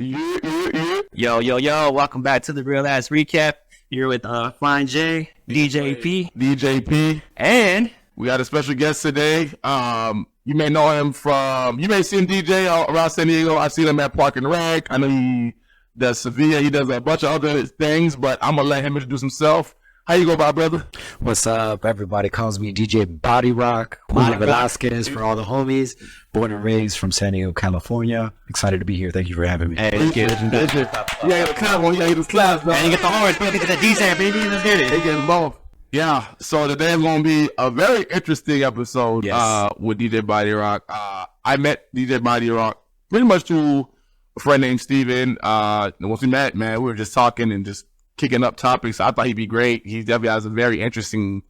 Yo, welcome back to the Real Ass Recap. You're with Flying J, DJP, and we got a special guest today. You may know him you may see him DJ around San Diego. I've seen him at Park and Rec. I know he does Sevilla. He does a bunch of other things, but I'm going to let him introduce himself. How you go about, brother? What's up? Everybody calls me DJ Body Rock. Juan Velasquez for all the homies. Born and raised from San Diego, California. Excited to be here. Thank you for having me. Hey, let's get it. Yeah, the clap one. Yeah, the clap. And you get the horns. Get the DJ, baby. Let's get it. They get both. Yeah, so today is going to be a very interesting episode with DJ Body Rock. I met DJ Body Rock pretty much through a friend named Steven. Once we met, man, we were just talking and just kicking up topics. I thought he'd be great. He definitely has a very interesting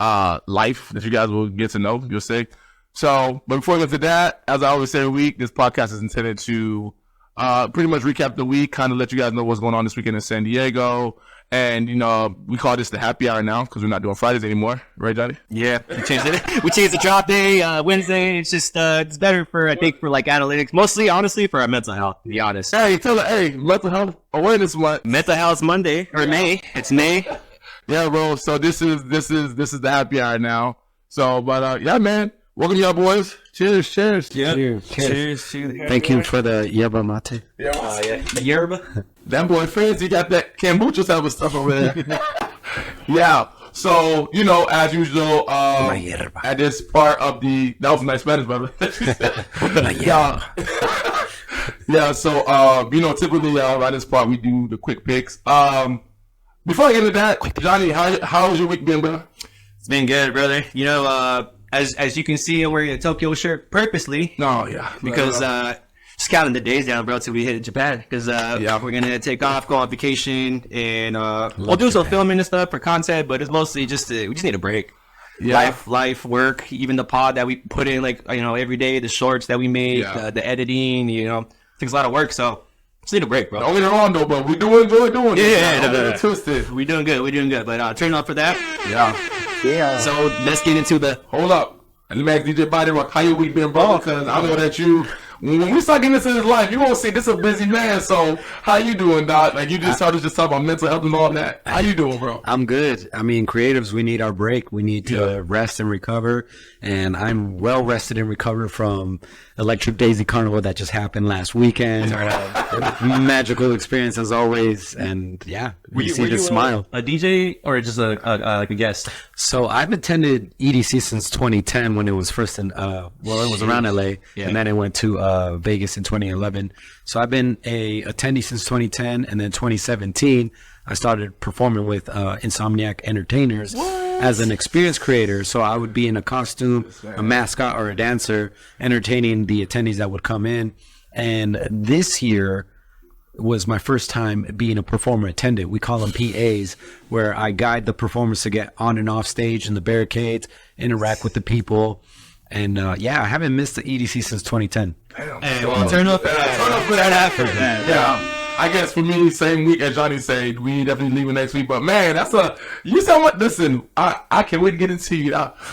life that you guys will get to know, you'll see. So, but before we get to that, as I always say every week, this podcast is intended to pretty much recap the week, kind of let you guys know what's going on this weekend in San Diego. And, you know, we call this the happy hour now because we're not doing Fridays anymore. Right, Johnny? Yeah, we changed it. We changed the drop day, Wednesday. It's just, it's better for, I think, for like analytics. Mostly, honestly, for our mental health, to be honest. Hey, mental health awareness month. Mental health Monday, or May. It's May. Yeah, bro. So this is the happy hour now. So, but, yeah, man. Welcome, y'all boys. Cheers. Yeah. Cheers. Thank you for the yerba mate. Yeah. The yerba. That boy friends, he got that kombucha type of stuff over there. Yeah. So, you know, as usual, at this part of that was a nice Spanish, brother. Yeah. So, you know, typically at this part we do the quick picks. Before I get into that, Johnny, how's your week been, bro? It's been good, brother. You know, as you can see, I'm wearing a Tokyo shirt purposely. Oh, yeah. Because just counting the days down, bro, till we hit Japan. Because we're going to take off, go on vacation, and we'll do some filming and stuff for content, but it's mostly we just need a break. Yeah. Life, work, even the pod that we put in, like, you know, every day, the shorts that we make, the editing, you know, takes a lot of work, so just need a break, bro. Don't get it wrong, though, but we do enjoy doing it. Twisted. We're doing good, but turn off for that. Yeah. So let's get into the. Hold up. And let me ask DJ Body Rock, how your week been, bro? Because I know that when we start getting into this life, you won't say this is a busy man. So how you doing, Doc? Like you just started to talk about mental health and all that. How you doing, bro? I'm good. I mean, creatives, we need our break. We need to rest and recover. And I'm well rested and recovered from Electric Daisy Carnival that just happened last weekend. Magical experience as always. And were you smile. A DJ or just like a guest? So I've attended EDC since 2010 when it was first in, it was around LA. Yeah. And then it went to Vegas in 2011. So I've been a attendee since 2010, and then 2017 I started performing with Insomniac Entertainers as an experience creator. So I would be in a costume, a mascot, or a dancer, entertaining the attendees that would come in. And this year was my first time being a performer attendant. We call them PAs, where I guide the performers to get on and off stage in the barricades, interact with the people. And I haven't missed the EDC since 2010. Hey, well, turn up for that after that. Yeah. I guess for me, same week as Johnny said, we definitely leaving next week. But man, you sound like, listen, I can't wait to get into you.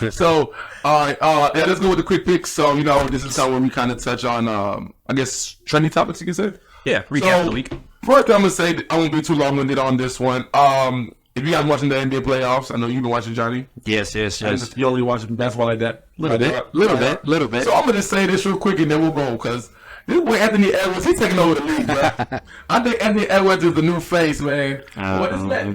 So, let's go with the quick picks. So, you know, this is how we kind of touch on, I guess, trending topics, you can say. Yeah, recap the week. First, I'm going to say, I won't be too long-winded on this one. If you guys watching the NBA playoffs, I know you've been watching, Johnny. Yes. You only watch basketball like that? Little bit. So I'm going to say this real quick and then we'll go, because this boy Anthony Edwards, he's taking over the league, bro. I think Anthony Edwards is the new face, man.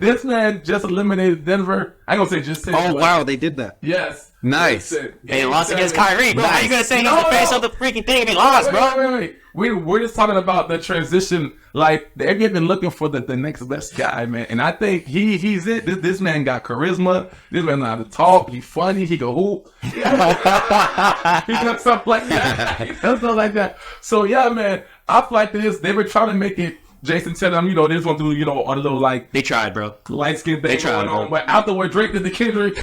This man just eliminated Denver. I ain't going to say just said. Oh, wow, they did that. Yes. Nice. They lost against Kyrie, bro. How you going to say he's the face of the freaking thing? They lost, bro. Wait. We're just talking about the transition. Like, the NBA been looking for the next best guy, man. And I think he's it. This man got charisma. This man know how to talk. He's funny. He go hoop. He does stuff like that. So, yeah, man. I feel like this. They were trying to make it Jason Tatum, you know, they just want to do, you know, on a little, like... They tried, bro. Light skin thing going on. But afterward, Drake did the Kendrick.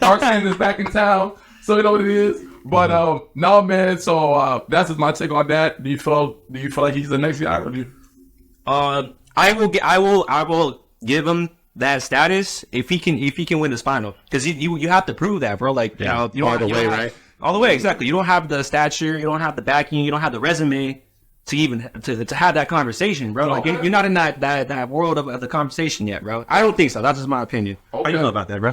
Dark skin is back in town. So, you know what it is. But, no, man. So, that's just my take on that. Do you feel like he's the next guy? Or do you... I will give him that status if he can win this final, because you have to prove that, bro. Like, you know, all the way, right? All the way, exactly. You don't have the stature, you don't have the backing, you don't have the resume to even to have that conversation, bro. Like you're not in that world of the conversation yet, bro. I don't think so. That's just my opinion. Okay. How you know about that, bro?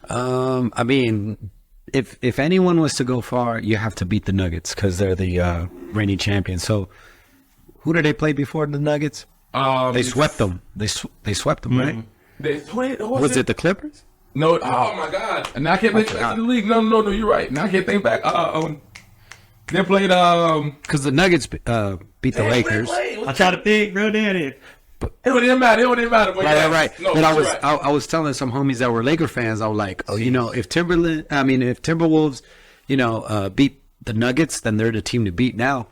I mean, if anyone was to go far, you have to beat the Nuggets because they're the reigning champions. So, who did they play before the Nuggets? They swept them. They swept them, right? They played. Was it the Clippers? No. Oh my God! And I can't think back to the league. No. You're right. Now I can't think back. They played because the Nuggets beat the Lakers. I try to think, bro. It didn't matter. Right. No, but I was telling some homies that were Laker fans. I was like, oh, if Timberwolves, beat the Nuggets, then they're the team to beat now.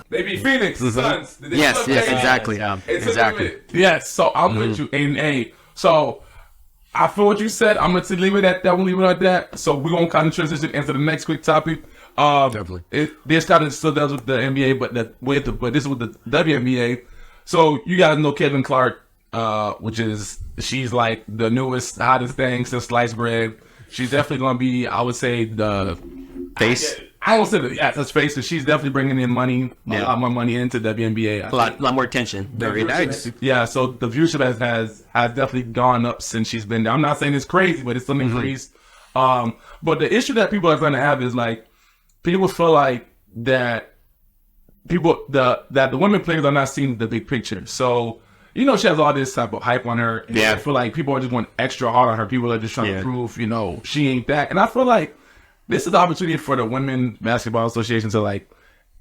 They beat Phoenix Suns. Yes, exactly. Exactly. Yes. So I'm with you. And so I feel what you said. I'm going to leave it at that. We'll leave it at that. So we're going to kind of transition into the next quick topic. Definitely. This kind of still does with the NBA, but this is with the WNBA. So you guys know Caitlin Clark, she's like the newest, hottest thing since sliced bread. She's definitely going to be, I would say, the face. I don't say that. Yeah, let's face it. She's definitely bringing in money, a lot more money into WNBA. A lot more attention. Very nice. Yeah, so the viewership has definitely gone up since she's been there. I'm not saying it's crazy, but it's still increased. But the issue that people are going to have is like people feel like that the women players are not seeing the big picture. So she has all this type of hype on her. And I feel like people are just going extra hard on her. People are just trying to prove, she ain't that. And I feel like this is the opportunity for the Women Basketball Association to like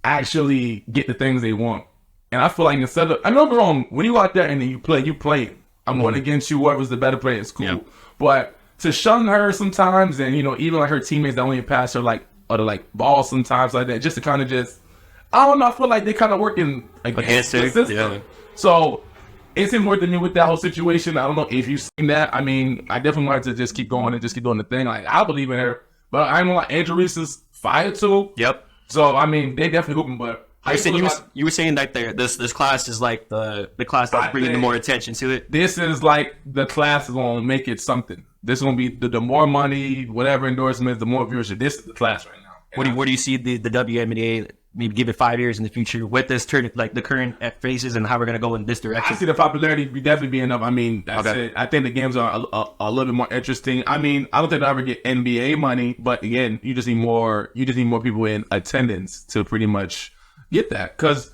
actually get the things they want. And I feel like instead of, I know I'm wrong, when you go out there and you play. I'm going against you, whoever's the better player, it's cool. Yeah. But to shun her sometimes and, even like her teammates that only pass her like, or like balls sometimes like that, just to kind of I don't know, I feel like they kind of working against the system. Yeah. So it's important to me with that whole situation. I don't know if you've seen that. I mean, I definitely wanted to just keep going and just keep doing the thing. Like, I believe in her. But I know like Angel Reese is fired too. Yep. So I mean, they definitely hooping. But you were saying that this class is like the class that's bringing the more attention to it. This is like the class is gonna make it something. This is gonna be the more money, whatever endorsements, the more viewership. This is the class right now. Where do you see the WNBA? Maybe give it 5 years in the future with this turn, like the current phases and how we're gonna go in this direction. I see the popularity definitely being up. I mean, that's it. I think the games are a little bit more interesting. I mean, I don't think they'll ever get NBA money, but again, you just need more people in attendance to pretty much get that. Because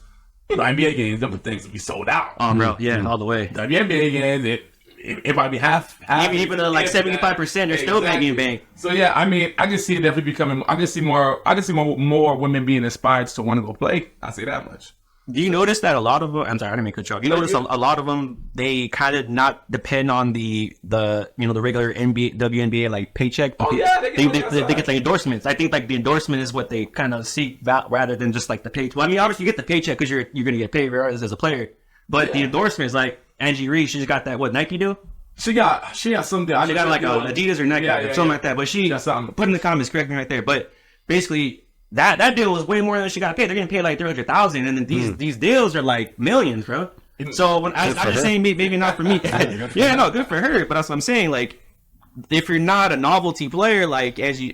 NBA games, them things will be sold out. Bro, all the way. WNBA games, it might be half even like 75%, they're still making bank. So yeah, I mean, I can see it definitely becoming. I can see more women being inspired to want to go play. I say that much. Do you notice that a lot of them? I'm sorry, I didn't mean to cut you off. You notice a lot of them, they kind of not depend on the regular WNBA like paycheck. Oh yeah, they get the endorsements. I think like the endorsement is what they kind of seek rather than just like the pay. Well, I mean, obviously you get the paycheck because you're gonna get paid regardless as a player, but the endorsement is like Angie Reese. She just got that. What Nike do? She got something. She got like Adidas or Nike or something like that. But she put in the comments, correct me right there. But basically. That deal was way more than she got paid. They're getting paid like $300,000, and then these deals are like millions, bro. So when I'm just saying, maybe not for me. Good for her. But that's what I'm saying. Like, if you're not a novelty player like as you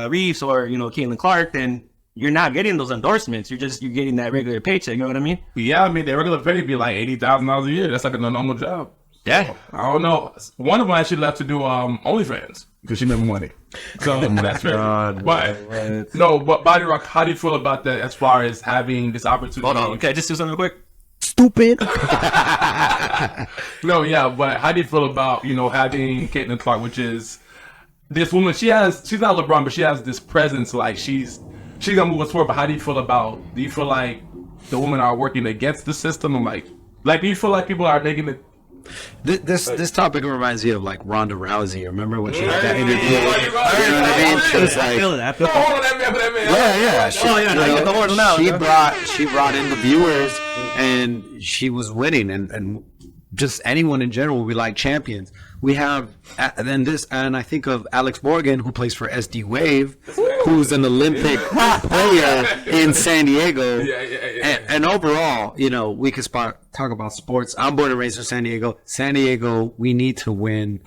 Reeves or Caitlin Clark, then you're not getting those endorsements. You're getting that regular paycheck. You know what I mean? Yeah, I mean their regular pay be like $80,000 a year. That's like a normal job. Yeah, so, I don't know. One of them actually left to do OnlyFans because she made money. So that's fair. But Body Rock, how do you feel about that as far as having this opportunity? Hold on, okay, just do something real quick. Stupid. But how do you feel about having Caitlin Clark, which is this woman? She's not LeBron, but she has this presence. Like she's gonna move us forward. But how do you feel about? Do you feel like the women are working against the system? And like do you feel like people are making it? This topic reminds me of like Ronda Rousey. Remember when she had that interview? You know what I mean? She was like, she brought in the viewers, and she was winning, and just anyone in general would be like champions. We have and I think of Alex Morgan, who plays for SD Wave. who's an Olympic player in San Diego. And overall, we could talk about sports. I'm born and raised in San Diego. San Diego, we need to win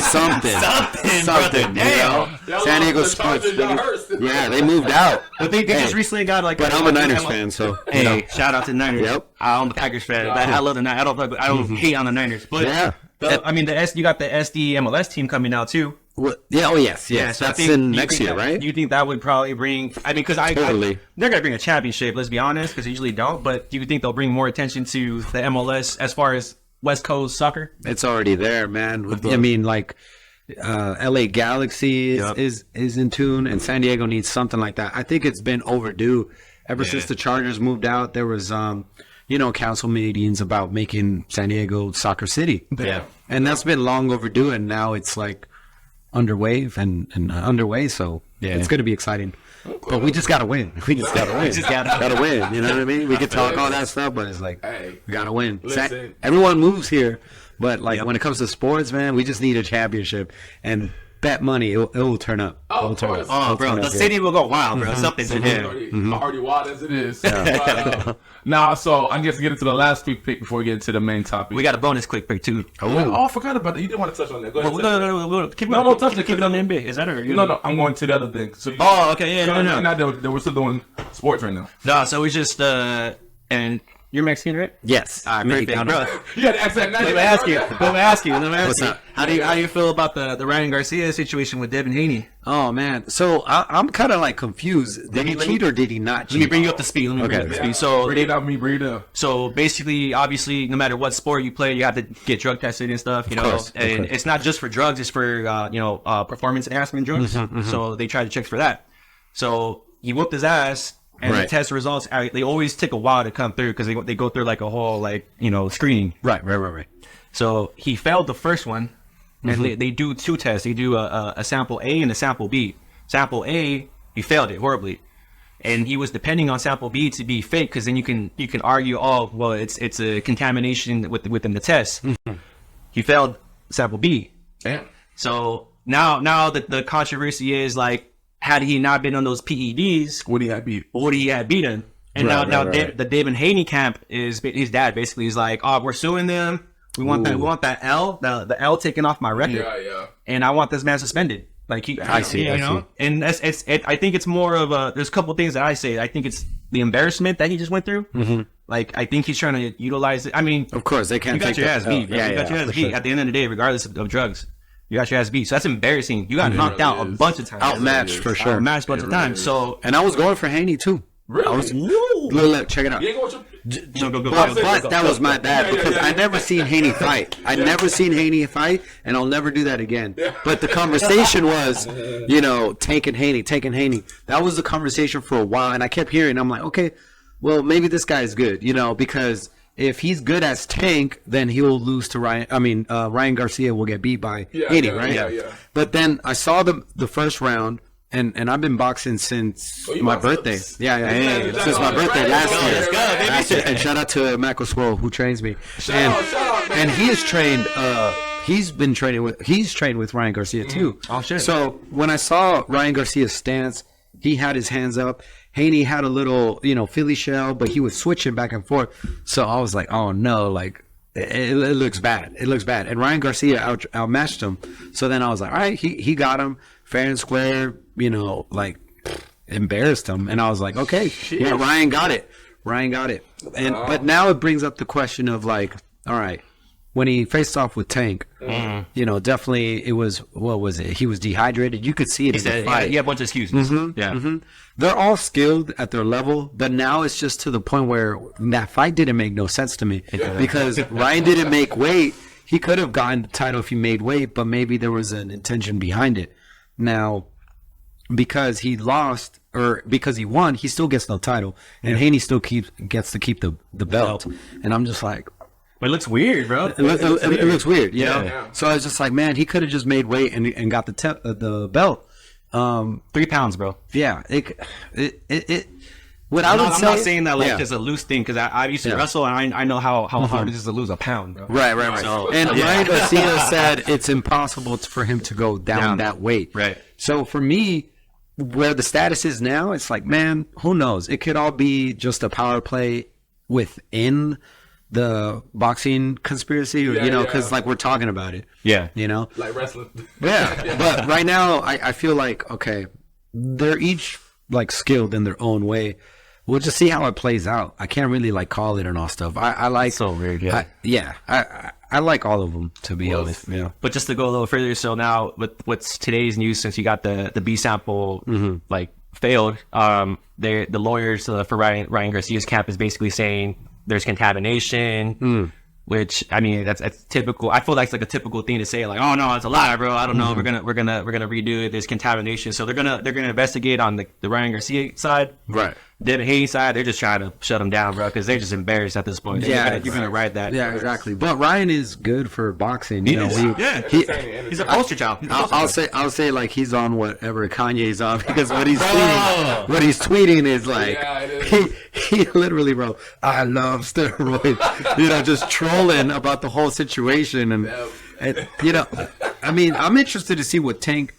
something. Damn. San Diego sports. Yeah, they moved out. But they just recently got like. But I'm a Niners fan, so shout out to the Niners. Yep. I'm the Packers fan. I love the Niners. I don't hate on the Niners, but you got the SD MLS team coming out too. Well, yes. So that's in next year, right? Do you think that would probably bring? I mean, because they're gonna bring a championship. Let's be honest, because they usually don't. But do you think they'll bring more attention to the MLS as far as West Coast soccer? It's already there, man. I mean, like LA Galaxy is in tune, and San Diego needs something like that. I think it's been overdue ever since the Chargers moved out. There was council meetings about making San Diego Soccer City. Yeah, and that's been long overdue, and now it's like underway underway. So it's going to be exciting. But we just got to win. We just got to win. You know what I mean? We can talk all that stuff, but it's like we got to win. Everyone moves here, but like when it comes to sports, man, we just need a championship and bet money. It will turn up. Bro, the city will go wild, bro. Something's in there. Already wild as it is. Now, so I guess to get into the last quick pick before we get into the main topic. We got a bonus quick pick too. I forgot about that. You didn't want to touch on that. Go ahead. Don't touch it. Keep it on the NBA. Is that or no? I'm going to the other thing. So okay, we're still doing sports right now. No, so we just and you're Mexican, right? Yes. Perfect, bro. You had to ask that. Let me ask you. What's up? How do you feel about the Ryan Garcia situation with Devin Haney? Oh man, so I'm kind of like confused. Did he cheat or did he not cheat? Let me bring you up to speed. So breathe up. So basically, obviously, no matter what sport you play, you have to get drug tested and stuff. And it's not just for drugs; it's for performance enhancement drugs. So they try to check for that. So he whooped his ass. And the test results, they always take a while to come through because they go through like a whole screening. Right. So he failed the first one, and they do two tests. They do a sample A and a sample B. Sample A, he failed it horribly, and he was depending on sample B to be fake because then you can argue, it's a contamination within the test. He failed sample B. Damn. So now that the controversy is like, had he not been on those PEDs, would he have beaten? And the Devin Haney camp is his dad basically is like, we're suing them. We want that L, the L taken off my record. Yeah. And I want this man suspended. Like I see. And I think it's more of there's a couple of things that I say. I think it's the embarrassment that he just went through. Like I think he's trying to utilize it. I mean, of course they can't. You got your ass beat. You got your ass beat. Sure. At the end of the day, regardless of drugs. You got your ass beat. So that's embarrassing. You got knocked out a bunch of times. Outmatched for sure. Outmatched a bunch of times. So, and I was going for Haney too. Really? Look, check it out. But that was my bad because I never seen Haney fight. And I'll never do that again. But the conversation was, taking Haney. That was the conversation for a while, and I kept hearing. I'm like, okay, well, maybe this guy is good, because if he's good as Tank, then he will lose to Ryan. I mean, Ryan Garcia will get beat by Haney, right? Yeah. But then I saw the first round, and I've been boxing since my birthday. Since my birthday last year. Let's go, baby. And shout out to Macoswell who trains me. And he is trained. He's trained with Ryan Garcia too. Oh shit! So when I saw Ryan Garcia's stance, he had his hands up. Haney had a little, Philly shell, but he was switching back and forth. So I was like, oh no, like it looks bad. And Ryan Garcia outmatched him. So then I was like, all right, he got him fair and square, embarrassed him. And I was like, okay, yeah, Ryan got it. And but now it brings up the question of like, all right, when he faced off with Tank, definitely it was, what was it? He was dehydrated. You could see it in the fight. He had a bunch of excuses. They're all skilled at their level, but now it's just to the point where that fight didn't make no sense to me because Ryan didn't make weight. He could have gotten the title if he made weight, but maybe there was an intention behind it. Now, because he lost or because he won, he still gets no title, and Haney still gets to keep the belt. And I'm just like, but it looks weird, bro. It looks weird, So I was just like, man, he could have just made weight and got the belt. 3 pounds, bro. Yeah. I'm not saying that like just a loose thing because I used to wrestle and I know how hard it is to lose a pound, bro. Right. So, and Ryan Garcia said it's impossible for him to go down that weight. Right. So for me, where the status is now, it's like, man, who knows? It could all be just a power play within the boxing conspiracy, or, because like we're talking about it. Yeah. Like wrestling. Yeah. But right now, I feel like, okay, they're each like skilled in their own way. We'll just see how it plays out. I can't really like call it and all stuff. I like so weird. Yeah. I like all of them, to be honest. Yeah. But just to go a little further, so now with what's today's news, since you got the B sample like failed, the lawyers for Ryan Garcia's camp is basically saying there's contamination. Which, I mean, that's typical. I feel like it's like a typical thing to say, like, oh no, it's a lie, bro. I don't know. We're gonna redo it. There's contamination. So they're gonna investigate on the Ryan Garcia side. Right. Devin Haney side, they're just trying to shut him down, bro, because they're just embarrassed at this point. Yeah, you're gonna ride that. Yeah, exactly. But Ryan is good for boxing. He's a poster child. I'll say like he's on whatever Kanye's on, because what he's tweeting is like he literally wrote, "I love steroids," just trolling about the whole situation, and I mean, I'm interested to see what Tank's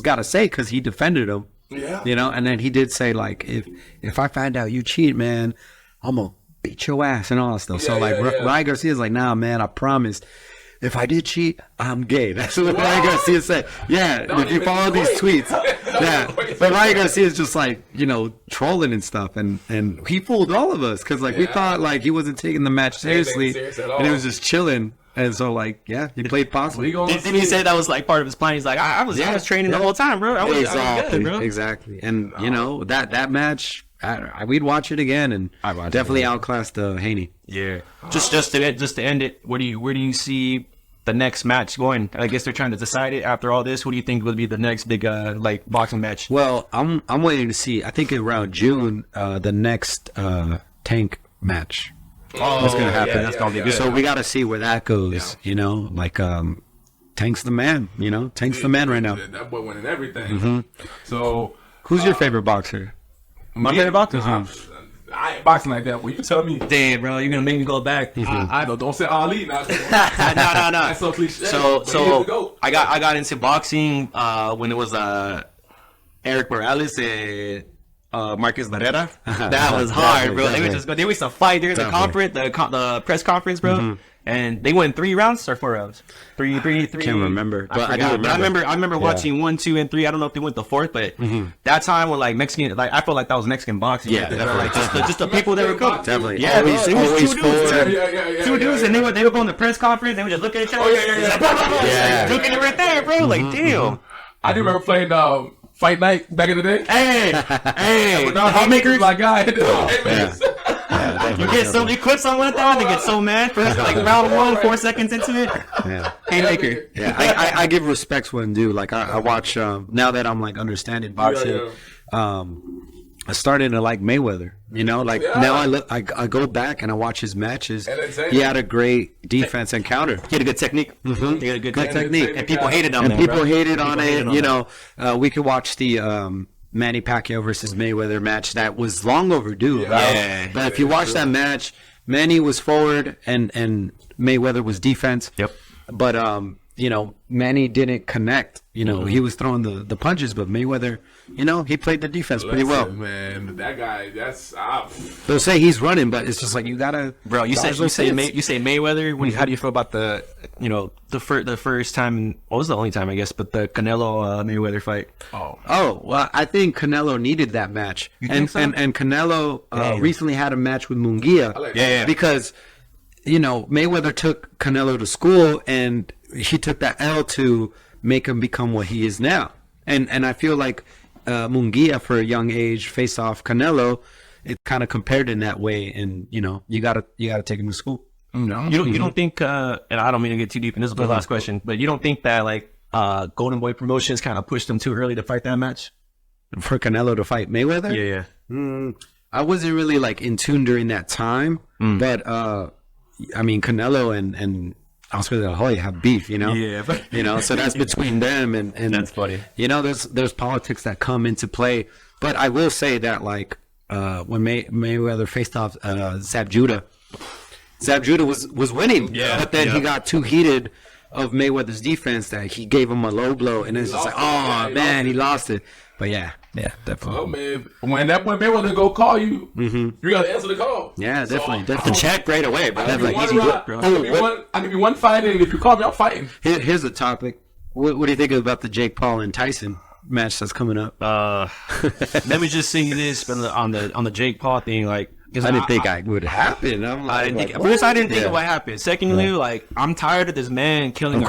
got to say, because he defended him. Yeah. And then he did say, like, if I find out you cheat, man, I'm gonna beat your ass and all that stuff. Ryan Garcia's like, nah, man, I promise. If I did cheat, I'm gay. That's what Ryan Garcia said. Yeah, if you follow these tweets. Yeah. But Ryan Garcia's just like, trolling and stuff. And he fooled all of us, because, like, we thought, like, he wasn't taking the match seriously. And he was just chilling. And so, like, he played possum. Didn't he say that was like part of his plan? He's like, I was training the whole time, bro. I was good, bro. Exactly. And that match, we'd watch it again, and definitely outclassed Haney. Yeah. Just to end it, where do you see the next match going? I guess they're trying to decide it after all this. What do you think will be the next big like boxing match? Well, I'm waiting to see. I think around June, the next Tank match. That's gonna happen. That's gonna be good. So we got to see where that goes. Like Tank's the man. Tank's the man right now. That boy winning everything. So who's your favorite boxer? My favorite boxer? I ain't boxing like that. Well, you tell me. Damn, bro, you're gonna make me go back. I don't say Ali now. No. That's so cliche. So I got into boxing when it was Eric Morales and Marcus Barrera. That was hard, bro. They used to fight during the conference, the press conference, bro. And they went 3 rounds or 4 rounds. Three. Can't remember. But I remember watching 1, 2, and 3. I don't know if they went the 4th, but that time when like Mexican, like I felt like that was Mexican boxing. Yeah, like just the people that were cool. Definitely. Yeah, always 2 dudes, and they would go in the press conference. They would just look at each other. Looking at right there, bro. Like damn. I do remember playing Fight Night back in the day. Hey, haymakers, my guy. You get so many clips on one time, they get so mad. First, like round 1, 4 seconds into it. Yeah, haymaker. Yeah, I give respects when due. Like I watch now that I'm like understanding boxing. I started to like Mayweather. Now I go back and I watch his matches. He had a great defense and counter. He had a good technique. He had a good technique, and people hated on it. And people hated on it. We could watch the Manny Pacquiao versus Mayweather match that was long overdue. Yeah. But if you watch that match, Manny was forward and Mayweather was defense. Yep. But Manny didn't connect. He was throwing the punches, but Mayweather, he played the defense pretty well. Man, that guy, that's they'll say he's running, but it's just like you gotta. Bro, you say Mayweather. How do you feel about the the first time? Well, it was the only time, I guess, but the Canelo Mayweather fight. Oh, well, I think Canelo needed that match, and Canelo recently had a match with Munguia. Because Mayweather took Canelo to school, and he took that L to make him become what he is now. And I feel like Munguia, for a young age, faced off Canelo. It kind of compared in that way, and you gotta take him to school. No, you don't think? And I don't mean to get too deep, and this is the last question, but you don't think that like Golden Boy Promotions kind of pushed him too early to fight that match for Canelo to fight Mayweather? Yeah. I wasn't really like in tune during that time, but I mean Canelo and Oscar De La Hoya have beef, Yeah. So that's between them, and that's funny. There's politics that come into play, but I will say that like when Mayweather faced off Zab Judah was winning, but then he got too heated of Mayweather's defense that he gave him a low blow, and it's just like, oh man, he lost it. But yeah, definitely. Oh man, when that boy Mayweather to go call you, you gotta answer the call. Yeah, definitely. The check right away, bro. That's like easy work, bro. I give you one fight, and if you call me, I'm fighting. Here's the topic. What do you think about the Jake Paul and Tyson match that's coming up? Let me just say this on the Jake Paul thing, like. I didn't think it would happen. I didn't think it would happen. Secondly, like I'm tired of this man killing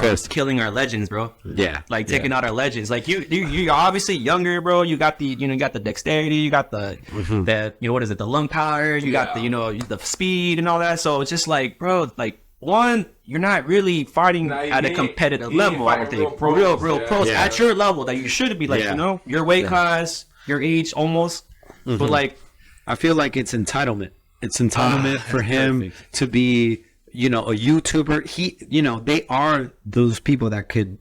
our legends, bro. Yeah, like taking out our legends. Like you're obviously younger, bro. You got the dexterity, you got the what is it, the lung power, you got the speed and all that. So it's just like, bro, like one, you're not really fighting at a competitive level. I don't think real pros at your level that you should be, like your weight class, your age almost, but like. I feel like it's entitlement. It's entitlement for him to be, a YouTuber. They are those people that could,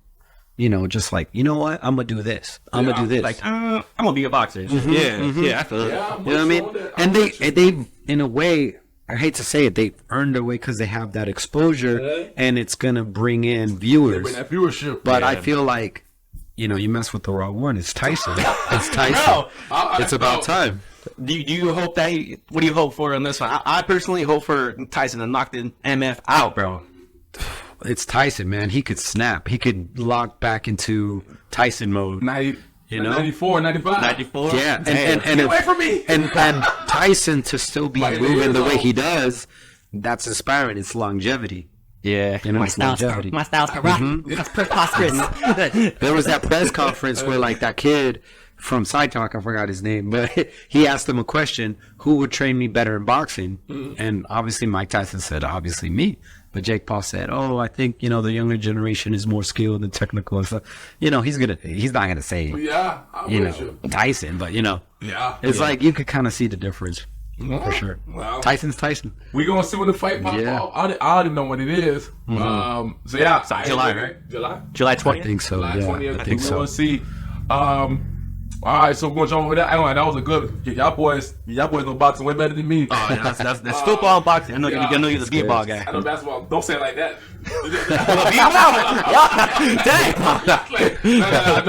just like, you know what? I'm going to do this. I'm going to do this. Like, I'm going to be a boxer. Yeah, I feel it. You know what I mean? And they, in a way, I hate to say it, they earned their way because they have that exposure and it's going to bring in viewers. Bring that viewership. But I feel like, you mess with the wrong one. It's Tyson. It's Tyson. It's about time. Do you hope that? What do you hope for on this one? I personally hope for Tyson to knock the MF out, bro. It's Tyson, man. He could snap. He could lock back into Tyson mode. 94, 95. 94. Yeah, and get away from me. And Tyson to still be moving the way he does, that's inspiring. It's longevity. Yeah, my style's karate. That's preposterous. There was that press conference where like that kid from Side Talk, I forgot his name, but he asked him a question: who would train me better in boxing? And obviously Mike Tyson said, obviously me. But Jake Paul said, oh, I think, the younger generation is more skilled and technical and stuff. He's not gonna say, Tyson, but it's like you could kind of see the difference. For sure. Wow. Tyson's Tyson. We gonna see when the fight pop off. I already know what it is. July, right? July 20th. I think so. July 20th. I think so. We'll see. All right, so we're going to jump over that. That was a good. Y'all boys know boxing way better than me. Oh, that's football and boxing. I know you're the b-ball guy. I know basketball. Don't say it like that.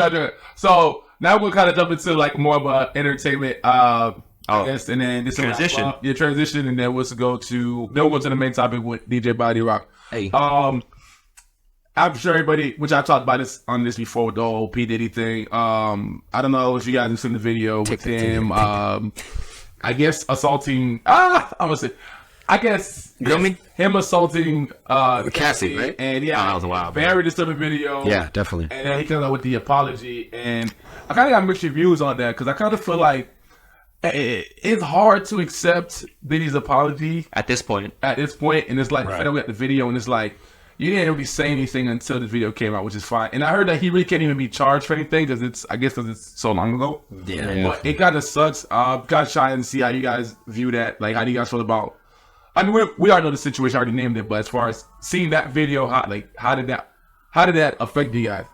Dang. So now we're kind of jump into like more of a entertainment. I guess, and then this transition. Transition, and then we'll go to the main topic with DJ Body Rock. Hey. I'm sure everybody, which I talked about this before with the whole P Diddy thing. I don't know if you guys have seen the video with him. I guess assaulting. I guess him assaulting Cassie, right? And that was a wild. Very disturbing video. Yeah, definitely. And then he comes out with the apology, and I kind of got mixed reviews on that because I kind of feel like it's hard to accept Diddy's apology at this point, and it's like right. We got the video, and it's like you didn't really say anything until the video came out, which is fine. And I heard that he really can't even be charged for anything because it's so long ago. Yeah, but it kind of sucks. Got shy and see how you guys view that. Like, how do you guys feel about? I mean, we already know the situation. I already named it, but as far as seeing that video, how did that affect you guys?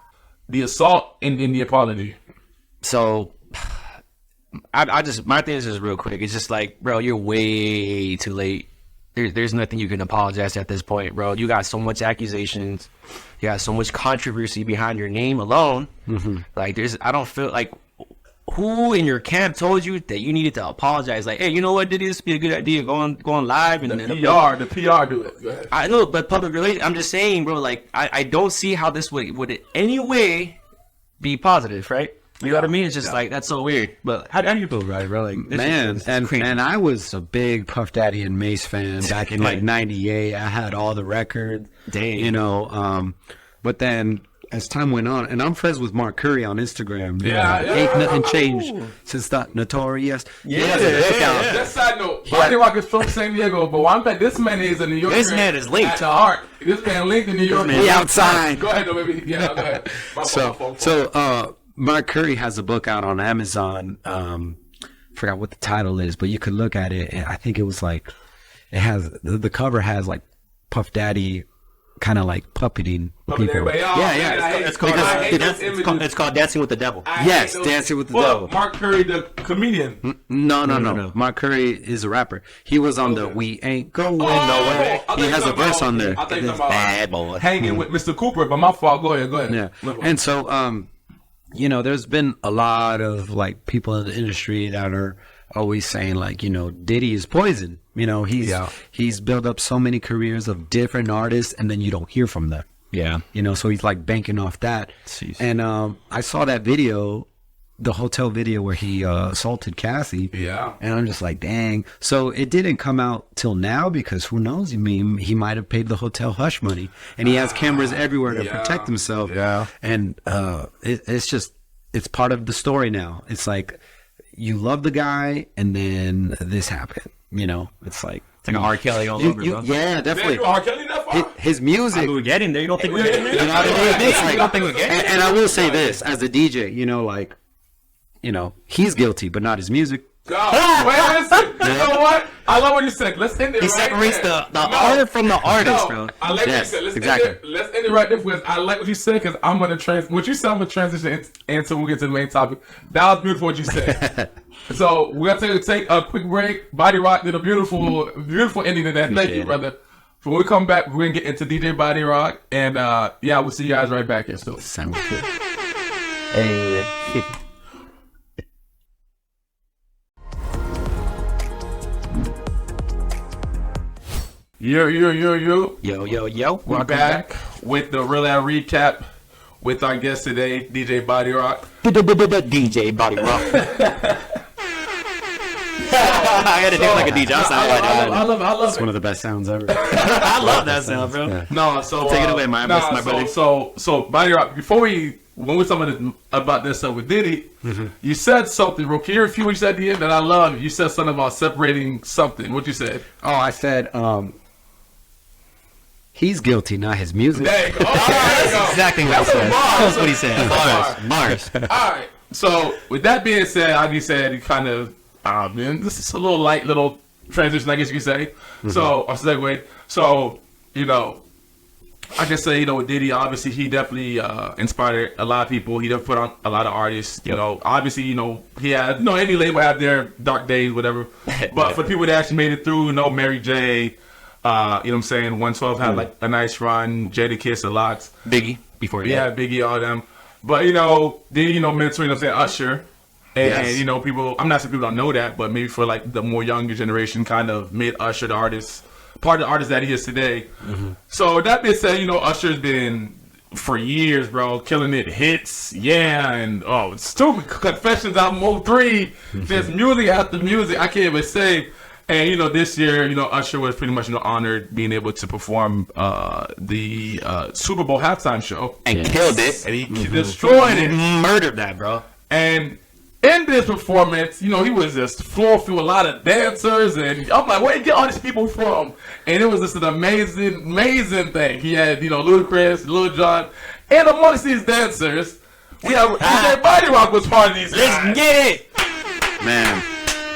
The assault and the apology. So, my thing is just real quick. It's just like, bro, you're way too late. There's nothing you can apologize at this point, bro. You got so much accusations. You got so much controversy behind your name alone. Mm-hmm. Like, I don't feel like, who in your camp told you that you needed to apologize? Like, hey, you know what? Did this be a good idea? Going live and the PR do it. Go ahead. I know, but public relations. I'm just saying, bro. Like, I don't see how this would in any way be positive, right? You know what I mean? It's just like, that's so weird. But how do you feel, right, bro? Like, man, and I was a big Puff Daddy and Mace fan back in like '98. I had all the records. Dang. But then as time went on, and I'm friends with Mark Curry on Instagram. Ain't nothing changed since that Notorious. Yeah. Just side note, Body Rock is from San Diego, but I bet this man is in New York. This man is linked to heart. This man linked in New York. He outside. Go ahead, though, baby. Yeah, go ahead. So Mark Curry has a book out on Amazon. Forgot what the title is, but you could look at it. And I think it was like, it has, the cover has like Puff Daddy kind of like puppeting people. It's called Dancing with the Devil. Dancing with the Devil. Mark Curry, the comedian. No. Mark Curry is a rapper. He was on the We Ain't Going Nowhere. He has a verse on there. Bad boy. Hanging with Mr. Cooper, but my fault. Go ahead. Yeah. And so, you know, there's been a lot of like people in the industry that are always saying like, you know, Diddy is poison. You know, he's built up so many careers of different artists, and then you don't hear from them. Yeah. You know, so he's like banking off that. Jeez. And I saw that video, the hotel video where he assaulted Cassie. Yeah. And I'm just like, dang. So it didn't come out till now, because who knows? I mean, he might have paid the hotel hush money, and he has cameras everywhere to protect himself. Yeah. And it's just, it's part of the story now. It's like, you love the guy, and then this happened. You know, it's like an R. Kelly all over, bro. Yeah, definitely. R. Kelly that far? His music. We're getting there. You don't think we're getting there? You know what I mean? You don't think we're getting there? And I will say this, as a DJ, you know, like, you know, he's guilty, but not his music. Oh, wait a second. You know what? I love what you said. Let's end it He right separates there. the art from the artist, bro. I like what you said. Let's end it right there, because I like what you said, because I'm going to what you said, I'm going to transition into, we'll get to the main topic. That was beautiful what you said. So we're going to take a quick break. Body Rock did a beautiful ending to that. Thank you, brother. So when we come back, we're going to get into DJ Body Rock, and yeah, we'll see you guys right back here still. Sounds good. Hey. Yo. Yo. We're back with the Real Out Recap with our guest today, DJ Body Rock. DJ Body Rock. I gotta do it like a DJ. I love It's one of the best sounds ever. I love that sound, bro. Yeah. No, so take it away, my buddy. So Body Rock, when we were talking about this stuff with Diddy, you said something, bro. Can you repeat what you said at the end that I love? You said something about separating something. What you said? Oh, I said, he's guilty, not his music. Dang. Oh, that's Exactly what he said. That's what he said. Mars. All right. So with that being said, like you said, you kind of, man, this is a little light little transition, I guess you could say. So, or segue. So, you know, I can say, you know, with Diddy, obviously, he definitely inspired a lot of people. He definitely put on a lot of artists. You know, obviously, you know, he had, you know, any label had their dark days, whatever. But for the people that actually made it through, you know, Mary J, you know what I'm saying, 112 had like a nice run, Jadakiss a lot. Biggie, before Yeah, Biggie, all them. But, you know, Diddy, you know, mentoring, you know what I'm saying, Usher. And, you know, people, I'm not saying people don't know that, but maybe for like the more younger generation, kind of made Usher the artist, part of the artist that he is today. So that being said, you know, Usher's been for years, bro, killing it, hits, and Stupid Confessions album 03. There's music after music, I can't even say. And, you know, this year, you know, Usher was pretty much, you know, honored being able to perform the Super Bowl halftime show. And killed it. And he destroyed it. Murdered that, bro. And in this performance, you know, he was just flowing through a lot of dancers, and I'm like, where do you get all these people from? And it was just an amazing thing. He had, you know, Ludacris, Lil Jon, and amongst these dancers, we have DJ Body Rock was part of these guys. Let's get it, man.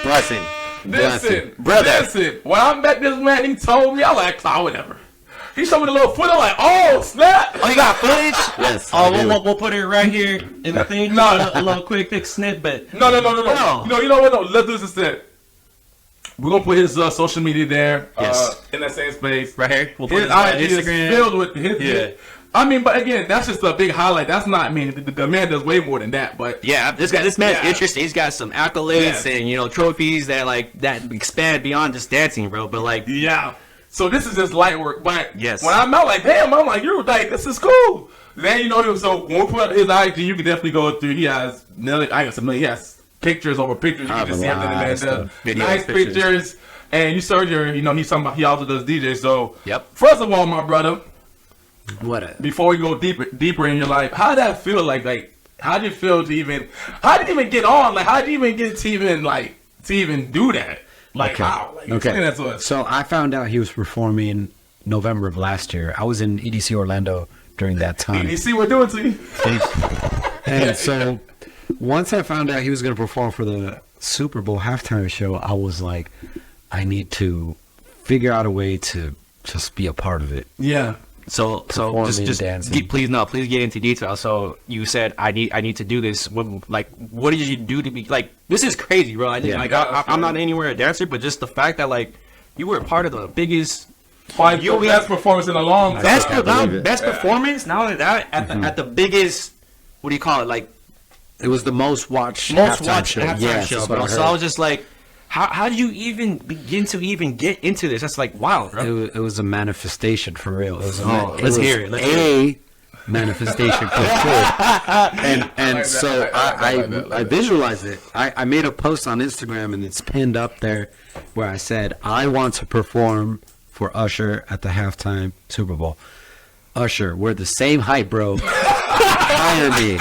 Blessing. Listen, brother. Listen, when I met this man, he told me, I like, whatever. He showed me the little foot. I'm like, oh snap! Oh, you got footage? Yes. We'll put it right here in the thing. No, a little quick snippet. No. You know what? No, let's do this instead. We're gonna put his social media there. Yes. In that same space. Right here. We'll put His his IG Instagram. is filled with his. I mean, but again, that's just a big highlight. That's not. I mean, the man does way more than that. But yeah, this man's interesting. He's got some accolades and, you know, trophies that expand beyond just dancing, bro. But like, yeah. So this is just light work. But yes, when I'm out, like, damn, I'm like, you're like, this is cool. Then, you know, so when we put up his IG, you can definitely go through. He has he has pictures over pictures. You can see everything. Nice pictures. And you saw you know, he's talking about, he also does DJ. So, first of all, my brother, before we go deeper in your life, how did that feel? Like, how did you feel to even, how did you even get on? Like, how did you even get to even do that? Like, wow. Like, explain that to us. So I found out he was performing in November of last year. I was in EDC Orlando during that time. EDC, we're doing to you. And so once I found out he was going to perform for the Super Bowl halftime show, I was like, I need to figure out a way to just be a part of it. Yeah. So just please get into detail. So you said I need to do this. What did you do to be like? This is crazy, bro. I'm not anywhere a dancer, but just the fact that like you were a part of the biggest, best performance in a long time. Best performance. Not only that, at the biggest, what do you call it? Like It was the most watched halftime show, bro. So I was just like, how do you even begin to even get into this? That's like, wow, bro. It was a manifestation for real. It was let's hear it. Manifestation for sure. And so I visualized it. I made a post on Instagram, and it's pinned up there where I said, I want to perform for Usher at the halftime Super Bowl. Usher, we're the same height, bro. Hire me.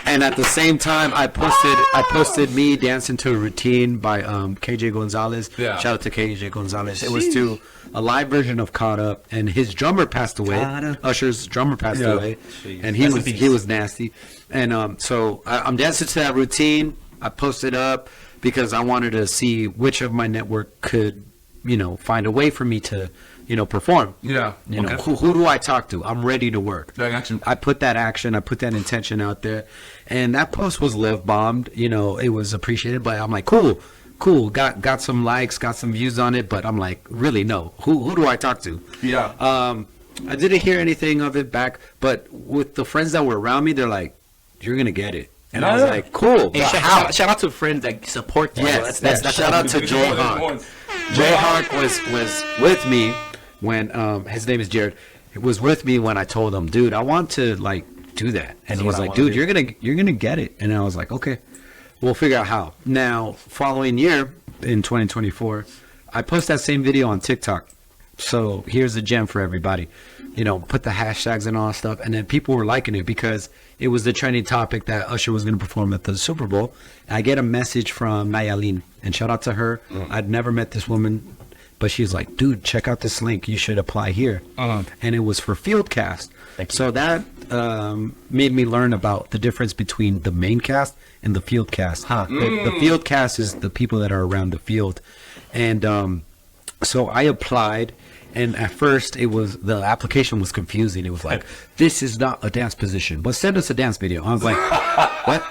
And at the same time, I posted me dancing to a routine by KJ Gonzalez. Yeah. Shout out to KJ Gonzalez. It was to a live version of Caught Up, and his drummer passed away. Usher's drummer passed away, and he was nasty. And so I'm dancing to that routine. I posted up because I wanted to see which of my network could, find a way for me to, perform. Yeah. Who do I talk to? I'm ready to work. I put that intention out there, and that post was love bombed. It was appreciated, but I'm like, cool. Got some likes, got some views on it, but I'm like, really, no. Who do I talk to? Yeah. I didn't hear anything of it back, but with the friends that were around me, they're like, you're gonna get it. And I was like, cool. Hey, shout out to friends that support you. Yes, that's shout out to Jayhawk. Jayhawk was with me when his name is Jared. He was with me when I told him, dude, I want to do that. And he was like, dude, you're gonna get it. And I was like, okay, we'll figure out how. Now, following year in 2024, I post that same video on TikTok. So here's a gem for everybody. Put the hashtags and all that stuff, and then people were liking it because it was the trending topic that Usher was going to perform at the Super Bowl. I get a message from Nayalin, and shout out to her. I'd never met this woman, but she's like, dude, check out this link. You should apply here. And it was for Fieldcast. So that made me learn about the difference between the main cast and the Fieldcast. The Fieldcast is the people that are around the field. And so I applied. And at first, the application was confusing. It was like, this is not a dance position, but send us a dance video. I was like, what?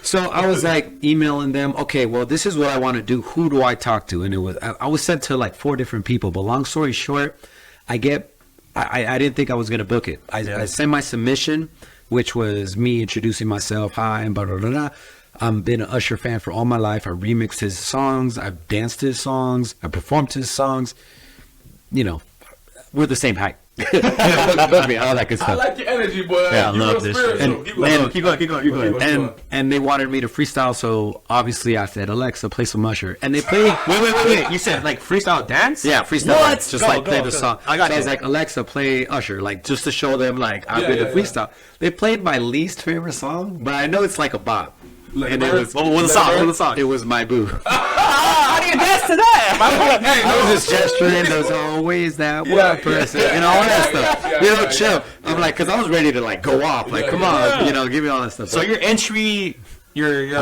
So I was like emailing them. Okay, well, this is what I want to do. Who do I talk to? And I was sent to 4 different people. But long story short, I didn't think I was gonna book it. I sent my submission, which was me introducing myself. Hi, and blah blah blah blah. I've been an Usher fan for all my life. I remixed his songs. I've danced to his songs. I performed to his songs. We're the same height. All that good stuff. I like your energy, boy. Yeah, I love this. Keep going. And they wanted me to freestyle, so obviously I said, Alexa, play some Usher. And they played. Wait. You said freestyle dance? Yeah, freestyle. What? Just play the song. I got it. I was like, Alexa, play Usher, just to show them I'm good at freestyle. They played my least favorite song, but I know it's like a bop. And it was what was the song? It was My Boo. How do you dance to that? I was just gesturing. There's always that one person, and all that stuff. Chill. I'm like, because I was ready to go off. Come on, give me all that stuff. So your entry, your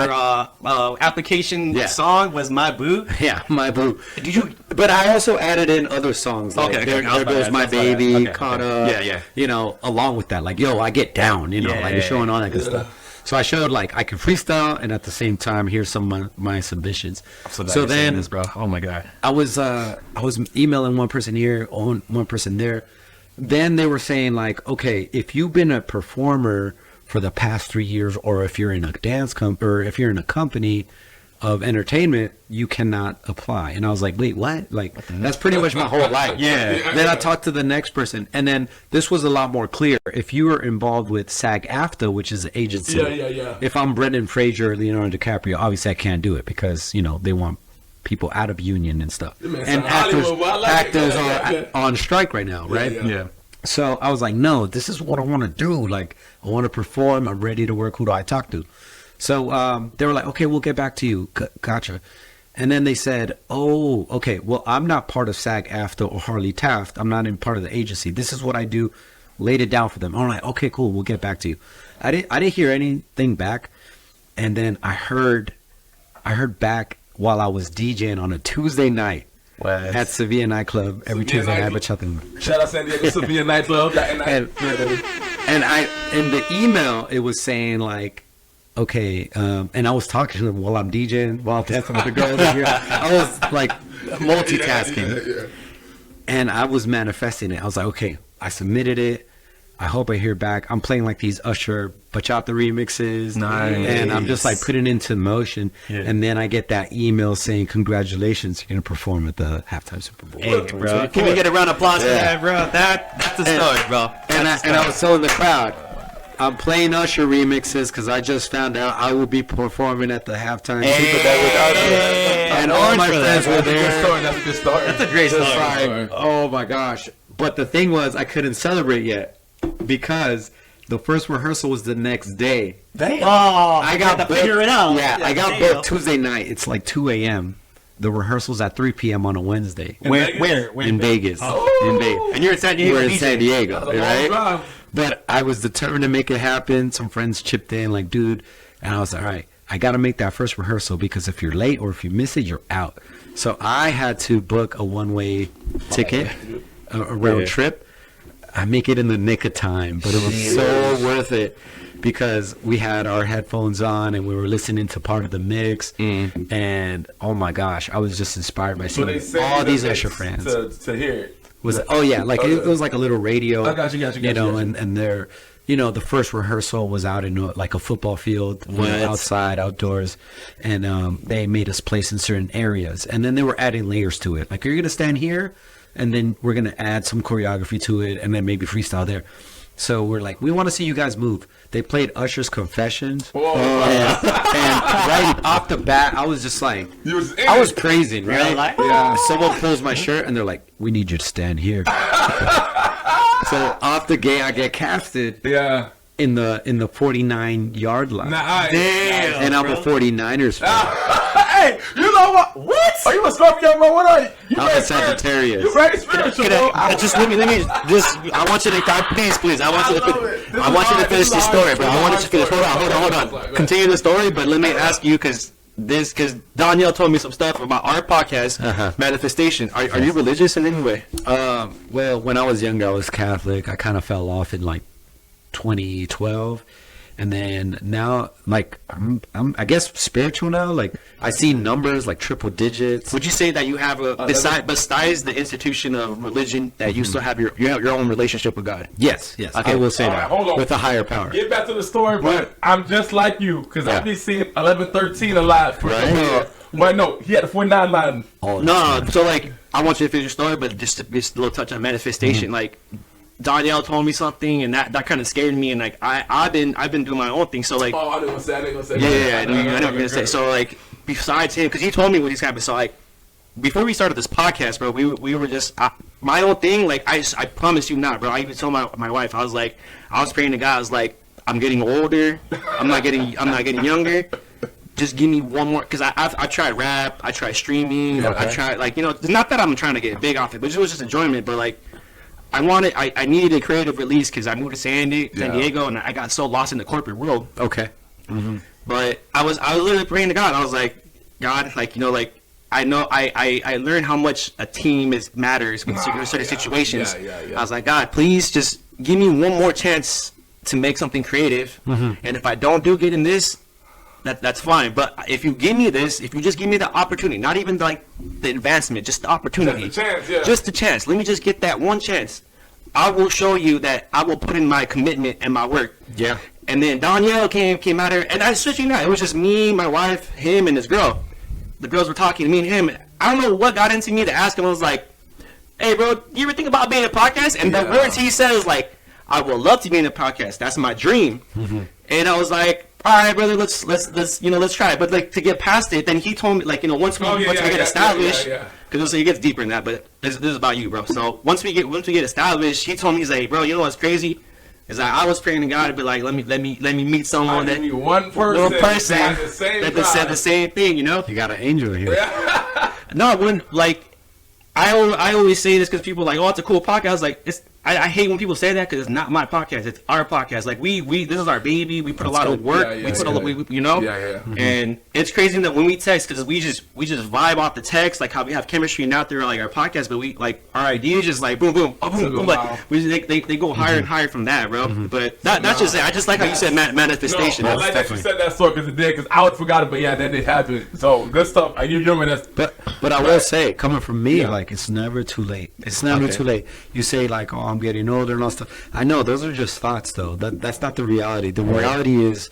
application song was My Boo. Yeah, My Boo. Did you? But I also added in other songs. There goes My Baby, Caught Up. Yeah. Along with that, I get down. Showing all that good stuff. So I showed I can freestyle, and at the same time, here's some of my submissions. So then, bro. Oh my god, I was emailing one person here, one person there. Then they were saying okay, if you've been a performer for the past 3 years, or if you're in a or if you're in a company of entertainment, you cannot apply. And I was like, wait, what? That's pretty much my whole life. Yeah. Then I talked to the next person, and then this was a lot more clear. If you are involved with SAG-AFTRA, which is an agency, if I'm Brendan Fraser or Leonardo DiCaprio, obviously I can't do it because they want people out of union and stuff. And actors are on strike right now, right? Yeah. So I was like, no, this is what I want to do. I want to perform. I'm ready to work. Who do I talk to? So they were like, okay, we'll get back to you. Gotcha. And then they said, oh, okay, well, I'm not part of SAG-AFTRA or Harley Taft. I'm not in part of the agency. This is what I do. Laid it down for them. I'm like, okay, cool. We'll get back to you. I didn't hear anything back. And then I heard back while I was DJing on a Tuesday night at Sevilla nightclub every Tuesday night. Shout out San Diego Sevilla nightclub. And in the email, it was saying okay, and I was talking to them while I'm DJing, while I'm dancing with the girls here. I was multitasking, and I was manifesting it. I was like, okay, I submitted it. I hope I hear back. I'm playing like these Usher bachata remixes. Nice. And I'm just like putting it into motion. Yeah. And then I get that email saying, congratulations, you're going to perform at the halftime Super Bowl. Hey, bro. Can we get a round of applause for that, bro? That's the story, bro. And I was telling the crowd, I'm playing Usher remixes because I just found out I will be performing at the halftime Super Bowl with Usher. And all my friends were there. That's a good story. That's a great story. Like, oh my gosh. But the thing was, I couldn't celebrate yet because the first rehearsal was the next day. Damn. Oh, I got to figure it out. Yeah, I got booked Tuesday night. It's like 2 a.m. The rehearsal's at 3 p.m. on a Wednesday. Where? In Vegas. Oh. In Vegas. And you're in San Diego. We're in San Diego, right? But I was determined to make it happen. Some friends chipped in, like, dude. And I was like, all right, I got to make that first rehearsal because if you're late or if you miss it, you're out. So I had to book a one-way ticket, a round trip. I make it in the nick of time, but it was so worth it because we had our headphones on and we were listening to part of the mix. And oh my gosh, I was just inspired by seeing all these Usher fans. To hear it. It was like a little radio. I got you. And they're, the first rehearsal was out in like a football field, outside, outdoors, and they made us place in certain areas, and then they were adding layers to it. Like, you're gonna stand here, and then we're gonna add some choreography to it, and then maybe freestyle there. So we're like, we want to see you guys move. They played Usher's Confessions, and right off the bat, I was just like, I was praising, right? Like, Someone pulls my shirt, and they're like, we need you to stand here. So off the gate, I get casted. Yeah. In the 49-yard line. Damn. And I'm a 49ers fan. Hey, you know what? What? Are you a Scorpio, bro? What are you? I'm a Sagittarius. You're very spiritual, bro. I want you to, please. I want you to finish the story, bro. I want you to finish. Hold on. Continue the story, but let me ask you, because Danielle told me some stuff about our podcast, Manifestation. Are you religious in any way? Well, when I was younger, I was Catholic. I kind of fell off in like 2012. And then now, like, I'm I guess spiritual now. Like, I see numbers like triple digits. Would you say that you have besides the institution of religion, that you still have your own relationship with God? Yes. Okay. I will say that. Hold on. With a higher power. Get back to the story, but I'm just like you because I be seeing 11-13 a lot. But no, he had the 49 line. No. So like, I want you to finish your story, but just a little touch on manifestation, like. Danielle told me something, and that kind of scared me, and like I've been doing my own thing. So like, I didn't say. I know what you're gonna say. So like, besides him, because he told me what he's happening. So like, before we started this podcast, bro, we were just my own thing. Like I promise you not, bro. I even told my wife, I was praying to God. I was like, I'm getting older. I'm not getting younger. Just give me one more, because I tried rap, I tried streaming, I tried it's not that I'm trying to get big off it, but it was just enjoyment. But like. I needed a creative release because I moved to San Diego, and I got so lost in the corporate world. Okay. Mm-hmm. But I was literally praying to God. I was like, God, I know I learned how much a team matters with certain situations. I was like, God, please just give me one more chance to make something creative. Mm-hmm. And if I don't get in this, that's fine. But if you give me this, if you just give me the opportunity, not even like the advancement, just the opportunity, just the chance. Let me just get that one chance. I will show you that I will put in my commitment and my work. Yeah. And then Danielle came out here, and I switched you out. It was just me, my wife, him, and this girl. The girls were talking to me and him. I don't know what got into me to ask him. I was like, "Hey, bro, you ever think about being a podcast?" And the words he said was like, "I would love to be in a podcast. That's my dream." Mm-hmm. And I was like, all right, brother, let's try it. But like, to get past it, then he told me, like, once we get established, because it gets deeper than that. But this is about you, bro. So once we get established, he told me, he's like, bro, you know what's crazy? Is that I was praying to God to be like, let me meet someone that one person that said the same thing, You got an angel here. No, I wouldn't like. I always say this because people are like, oh, it's a cool podcast. I was like, I hate when people say that because it's not my podcast. It's our podcast. Like we this is our baby. We put a lot of work. Mm-hmm. And it's crazy that when we text, because we just vibe off the text, like how we have chemistry and out there like our podcast, but we like our ideas just like boom boom, boom. Like they go higher and higher from that, bro. Mm-hmm. But that's just it. I just like how you said manifestation. No, I like that you said that story because it did. Because I would forgot it, but that did happen. So good stuff. You remember that? But I will say, coming from me, like it's never too late. It's never too late. You say like, oh, I'm getting older and all stuff. I know those are just thoughts, though. That's not the reality. The reality is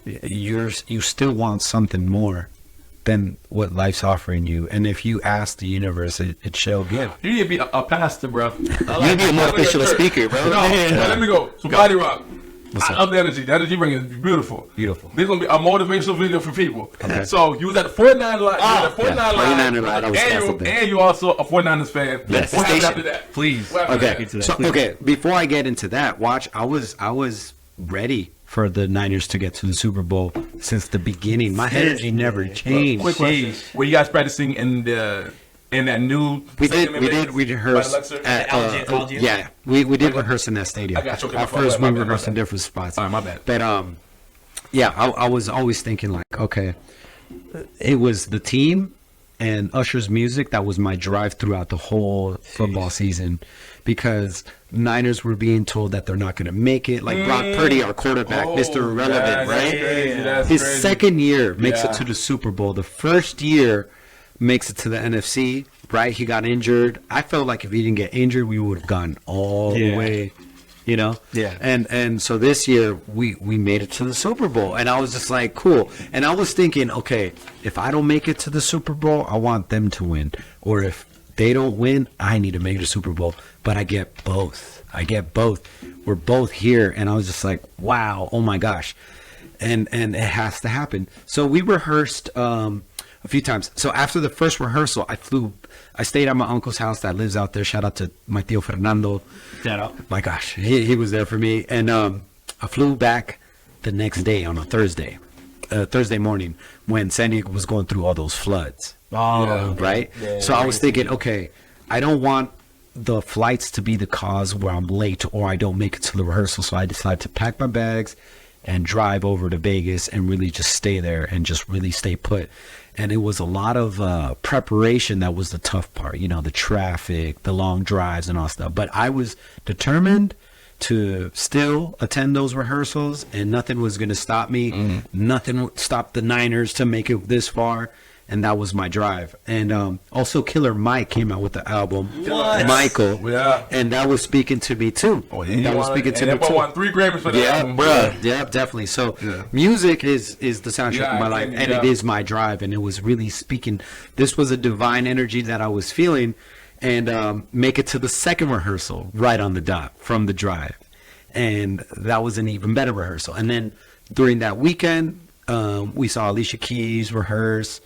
you still want something more than what life's offering you. And if you ask the universe, it shall give. You need to be a pastor, bro. You need to be a motivational speaker, bro. No, let me go. So Body Rock. I love the energy. The energy bringing is beautiful. Beautiful. This is going to be a motivational video for people. Okay. So you was at the 49 line. line. And you also a 49ers fan. Yes. What happened after that? Please. Okay. So, okay. Before I get into that, I was ready for the Niners to get to the Super Bowl since the beginning. My energy never changed. Quick question. Were you guys practicing in that new? We rehearsed at yeah. We did rehearse in that stadium. I got you. Okay, at first we rehearsed in different spots. All right, my bad. But yeah, I was always thinking like, okay, it was the team and Usher's music that was my drive throughout the whole football season, because Niners were being told that they're not going to make it. Like Brock Purdy, our quarterback, Mr. Irrelevant, right? His second year makes it to the Super Bowl. The first year makes it to the NFC, right? He got injured. I felt like if he didn't get injured, we would have gone all the way, you know? Yeah. And so this year, we made it to the Super Bowl. And I was just like, cool. And I was thinking, okay, if I don't make it to the Super Bowl, I want them to win. Or if they don't win, I need to make the Super Bowl. But I get both. We're both here. And I was just like, wow, oh my gosh. And it has to happen. So we rehearsed a few times. So after the first rehearsal, I stayed at my uncle's house that lives out there. Shout out to my tío Fernando. Shout out. My gosh, he was there for me. And I flew back the next day on a Thursday morning when San Diego was going through all those floods. Oh, right? Yeah, so I was thinking, okay, I don't want the flights to be the cause where I'm late or I don't make it to the rehearsal. So I decided to pack my bags and drive over to Vegas and really just stay there and just really stay put. And it was a lot of preparation that was the tough part, you know, the traffic, the long drives and all stuff. But I was determined to still attend those rehearsals, and nothing was going to stop me. Nothing would stop the Niners to make it this far. And that was my drive. And also Killer Mike came out with the album. What? Michael. Yeah. And that was speaking to me too. Oh, that was speaking to me too. won 3 Grammys for that album. Bro. Yeah, definitely. So music is the soundtrack of my life. And it is my drive. And it was really speaking. This was a divine energy that I was feeling. And make it to the second rehearsal right on the dot from the drive. And that was an even better rehearsal. And then during that weekend, we saw Alicia Keys rehearse.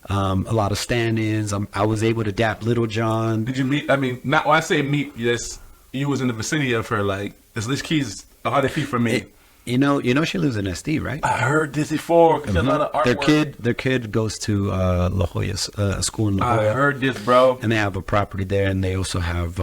A lot of stand-ins. I was able to dap Little John. Did you meet? I mean, not when I say meet. Yes, you was in the vicinity of her. Like, this Liz Keys 100 feet from me. You know, she lives in SD, right? I heard this before. A lot of artwork. Their kid goes to La Jolla, a school in La Jolla. I heard this, bro. And they have a property there, and they also have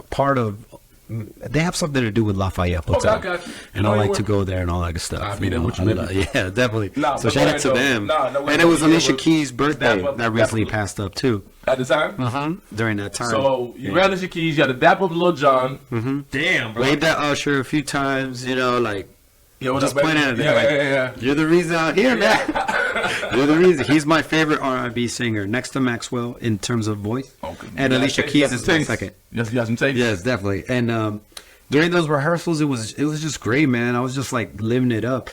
part of. They have something to do with Lafayette Hotel, and I like to go there and all that good stuff. I'll be there with you. Yeah, definitely. So shout out to them. And it was Alicia Keys' birthday that recently passed up too. At the time? During that time. So you read Alicia Keys, you had to dap up Lil Jon. Damn, bro. Played that Usher a few times, you know, like. Yo, just pointing at it. Yeah. You're the reason out here, man. You're the reason. He's my favorite R&B singer, next to Maxwell in terms of voice. Okay. And Alicia Keys is my second. Yes, you got some taste. Yes, definitely. And during those rehearsals, it was just great, man. I was just like living it up.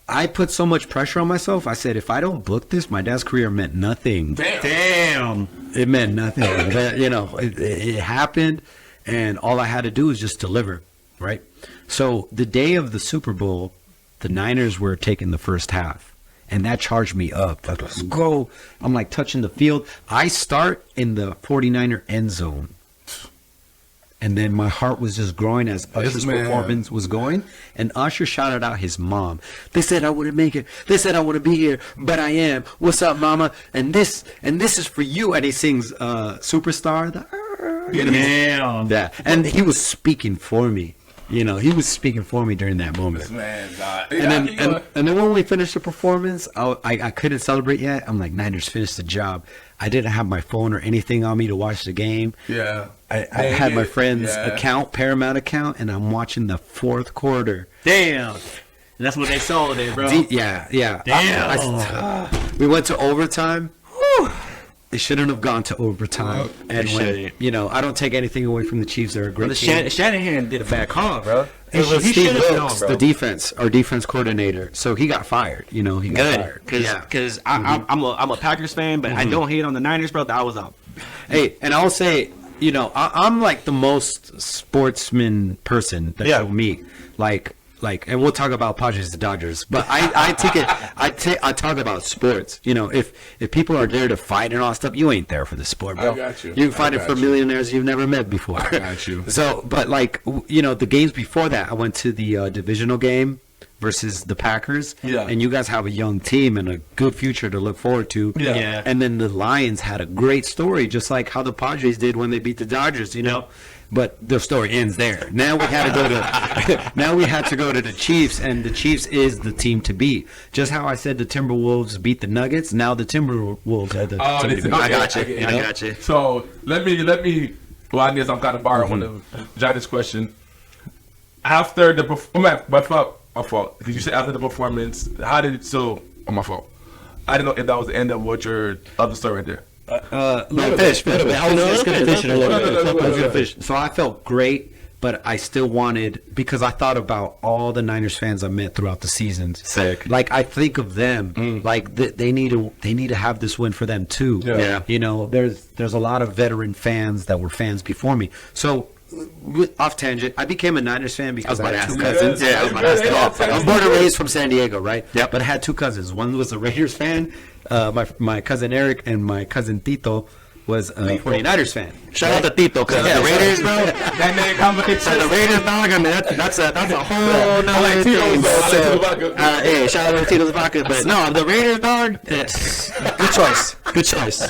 I put so much pressure on myself. I said, if I don't book this, my dad's career meant nothing. Damn. It meant nothing. But, you know, it happened, and all I had to do was just deliver, right? So the day of the Super Bowl, the Niners were taking the first half, and that charged me up. Like, let's go. I'm like touching the field. I start in the 49er end zone. And then my heart was just growing as Usher's performance was going. And Usher shouted out his mom. They said I wouldn't make it. They said I wouldn't be here, but I am. What's up, mama? And this is for you. And he sings Superstar. Damn. Yeah. And he was speaking for me. You know, he was speaking for me during that moment. This man, God. And then when we finished the performance, I couldn't celebrate yet. I'm like, Niners finished the job. I didn't have my phone or anything on me to watch the game. Yeah. I had my friend's account, Paramount account, and I'm watching the fourth quarter. Damn. And that's what they sold it, bro. Yeah. Damn. We went to overtime. Whew. They shouldn't have gone to overtime. And when, I don't take anything away from the Chiefs. They're a great team. Shanahan did a bad call, bro. It was Steve Wilkes, the defense, our defense coordinator. So he got fired. He got fired. Because I'm a Packers fan, but I don't hate on the Niners, bro. That was up. Hey, and I'll say, I'm like the most sportsman person that you'll meet. Like, and we'll talk about Padres and Dodgers, but I talk about sports. If people are there to fight and all that stuff, you ain't there for the sport, bro. I got you. You fight it for millionaires you've never met before. I got you. So, but the games before that, I went to the divisional game versus the Packers. Yeah. And you guys have a young team and a good future to look forward to. Yeah. And then the Lions had a great story, just like how the Padres did when they beat the Dodgers, But the story ends there. Now we had to go to the Chiefs, and the Chiefs is the team to beat. Just how I said the Timberwolves beat the Nuggets, now the Timberwolves are the team to beat. I got you. So let me. Well, I guess I'm kind of borrowing one of Johnny's question. After the my fault. Did you say after the performance? How did it? So, my fault. I didn't know if that was the end of what your other story right there. Fish. I was just gonna fish it a little bit. So I felt great, but I still wanted, because I thought about all the Niners fans I met throughout the seasons. Sick. Like, I think of them, like they need to have this win for them too. Yeah. There's a lot of veteran fans that were fans before me. So, off tangent, I became a Niners fan because I had two cousins. I was born and raised from San Diego, right? Yep. But I had two cousins. One was a Raiders fan. My cousin Eric, and my cousin Tito was a 49ers fan. Shout out to Tito, because the Raiders, bro. That name combination. The Raiders, dog. I mean, that's a whole nother thing. Hey, shout out to Tito's Vodka. But no, the Raiders, dog. Good choice.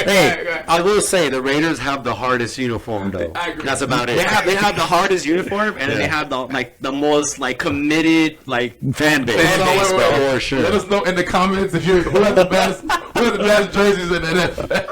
Hey, I will say the Raiders have the hardest uniform, though. That's about it. They have the hardest uniform, and they have the most committed fan base, bro. For sure. Let us know in the comments who has the best jerseys in the NFL.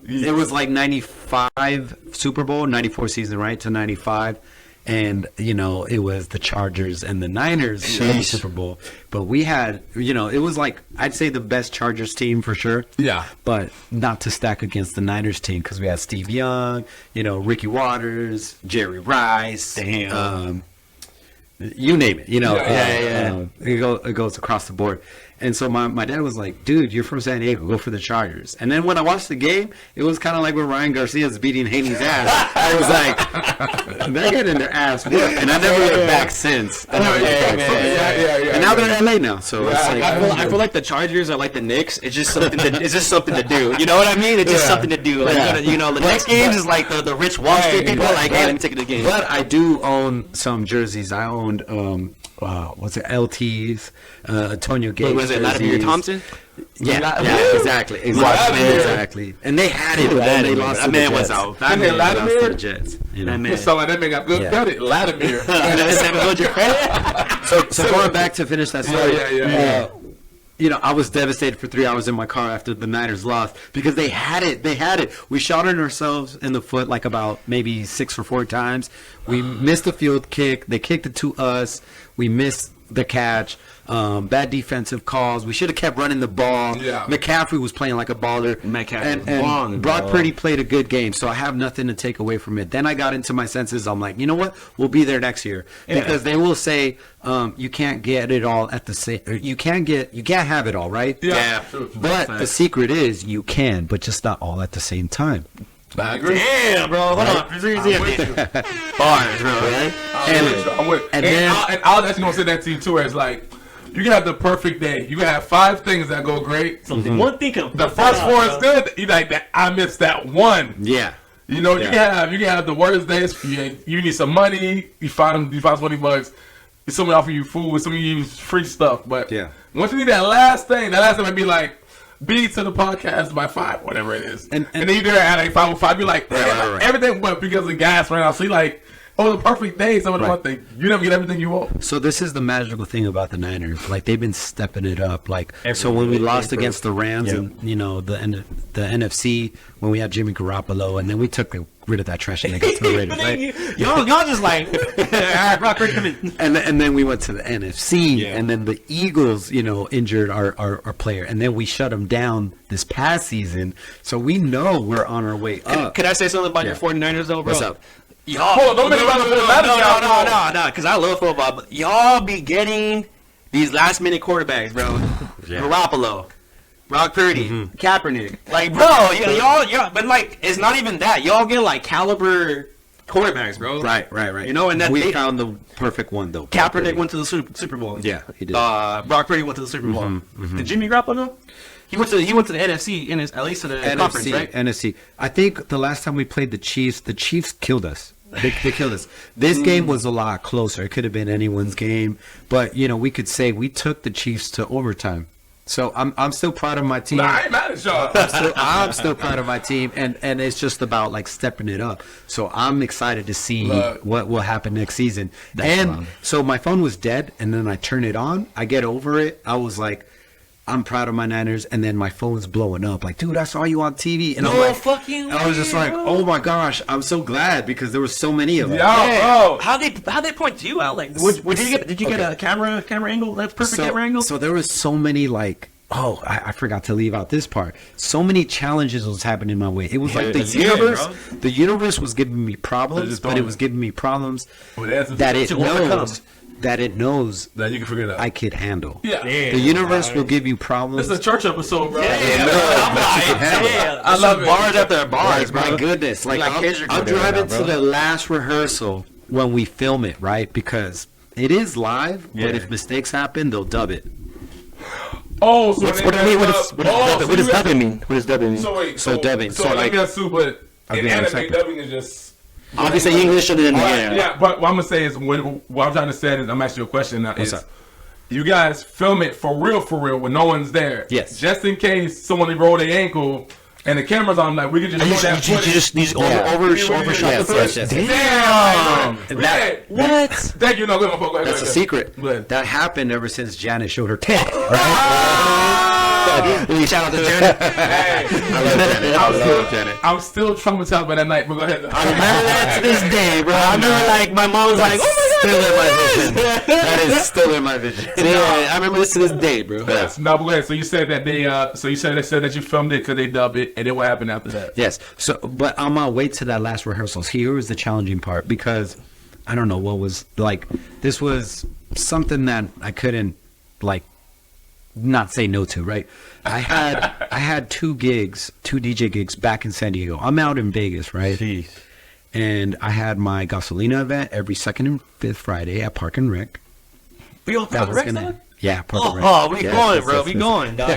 It was 95 Super Bowl, 94 season, right, to 95. And, it was the Chargers and the Niners in the Super Bowl. But we had, it was I'd say the best Chargers team for sure. Yeah. But not to stack against the Niners team, because we had Steve Young, Ricky Waters, Jerry Rice. Damn. You name it, it goes across the board. And so my dad was like, dude, you're from San Diego, go for the Chargers. And then when I watched the game, it was kind of like when Ryan Garcia's beating Haney's ass. I was like, they're getting their ass whooped. And I never went back since. And now they're in LA now. So it's I feel like the Chargers are like the Knicks. It's just something to do. You know what I mean? It's just something to do. The next games is like the rich Wall Street people. Hey, let me take it to the game. But I do own some jerseys. I owned LT's, Antonio Gates. Was it Latimer Thompson? Yeah, exactly. And they had it, but they lost to the Jets. Out. That man Latimer? The Jets. That man got good credit. Latimer. So going back to finish that story. I was devastated for 3 hours in my car after the Niners lost, because they had it. We shot at ourselves in the foot about maybe 6 or 4 times. We missed the field kick. They kicked it to us. We missed the catch. Bad defensive calls. We should have kept running the ball. Yeah. McCaffrey was playing like a baller. And Brock Purdy played a good game, so I have nothing to take away from it. Then I got into my senses. I'm like, you know what? We'll be there next year, because they will say you can't get it all at the same. You can't have it all, right? Yeah. But the secret is you can, but just not all at the same time. I agree. Damn, bro. Hold on. Bars, bro. Right? I'm with. And I was actually gonna say that to you too. Where it's like, you can have the perfect day. You can have 5 things that go great. One thing. The first 4 is good. You like that? I missed that one. Yeah. You can have the worst days. You need some money. You find $20. Somebody offer you food. Somebody give you free stuff. But once you need that last thing might be like, be to the podcast by 5, whatever it is. And then you're there at 5:05. You're like, everything but because the gas ran out. So you're like, the perfect day. Some of the one thing. You never get everything you want. So this is the magical thing about the Niners. They've been stepping it up. So when we lost against the Rams and the NFC, when we had Jimmy Garoppolo, and then we took rid of that trash and they got to the Raiders, right? Y'all just like, all right, Brock Purdy come in. And then we went to the NFC, and then the Eagles, injured our player, and then we shut them down this past season. So we know we're on our way up. Can I say something about your 49ers, though, bro? What's up? Y'all, Hold on, don't make it about the 49ers. no, because I love football, but y'all be getting these last-minute quarterbacks, bro. Garoppolo, Brock Purdy, Kaepernick. Like, bro, y'all, but, like, it's not even that. Y'all get, like, caliber quarterbacks, bro. Right. And that we found the perfect one, though. Kaepernick went to the Super Bowl. Yeah, he did. Brock Purdy went to the Super Bowl. Did Jimmy Garoppolo? He went to the NFC, at least to the conference, right? NFC. I think the last time we played the Chiefs killed us. They killed us. This game was a lot closer. It could have been anyone's game, but we could say we took the Chiefs to overtime. So I'm still proud of my team. Nah, I ain't mad at y'all. I'm still proud of my team, and it's just about like stepping it up. So I'm excited to see what will happen next season. So my phone was dead, and then I turn it on. I get over it. I was like, I'm proud of my Niners, and then my phone's blowing up. Like, dude, I saw you on TV, and I'm like, fuck you. And I was just like, oh my gosh, I'm so glad because there were so many of them. Yo, how they point you out? Like, did you get a camera angle? That's perfect camera angle. So there was so many like. Oh, I forgot to leave out this part. So many challenges was happening my way. It was like the universe. The universe was giving me problems, but it was giving me problems that it knows that you can figure it out. I could handle. Yeah. The universe will give you problems. It's a church episode, bro. I love bars after bars, bro. My goodness, like I'm driving to the last rehearsal when we film it, right? Because it is live, but if mistakes happen, they'll dub it. Oh, so what does dubbing mean? What does dubbing mean? So wait, dubbing. So like, guess too, but in anime, dubbing is just. Obviously, English and then yeah. But what I'm gonna say is, what I'm trying to say is, I'm asking you a question now. Is you guys film it for real when no one's there? Yes. Just in case someone rolled their ankle and the camera's on, like we could just show that footage. These overshot the footage. Damn. What? Thank you. No, go ahead. That's a secret. That happened ever since Janet showed her tit. Right? Shout out to Janet. Hey, I love Janet. I'm still traumatized by that night, but go ahead. I remember that to this day, bro. I remember like my mom was like, "Oh my god." Still in my vision. That is still in my vision. Yeah, I remember this to this day, bro. Yes. No, but go ahead. So you said that they said that you filmed it because they dubbed it, and then what happened after that? Yes. So, but on my way to that last rehearsals, here was the challenging part because I don't know what was like. This was something that I couldn't like not say no to. Right. I had two DJ gigs back in San Diego. I'm out in Vegas, right? Jeez. And I had my Gasolina event every second and fifth Friday at Park and Rec. We all Park and Rec, son? Yeah, Park and Rec. Oh, we going, bro. We going, dog.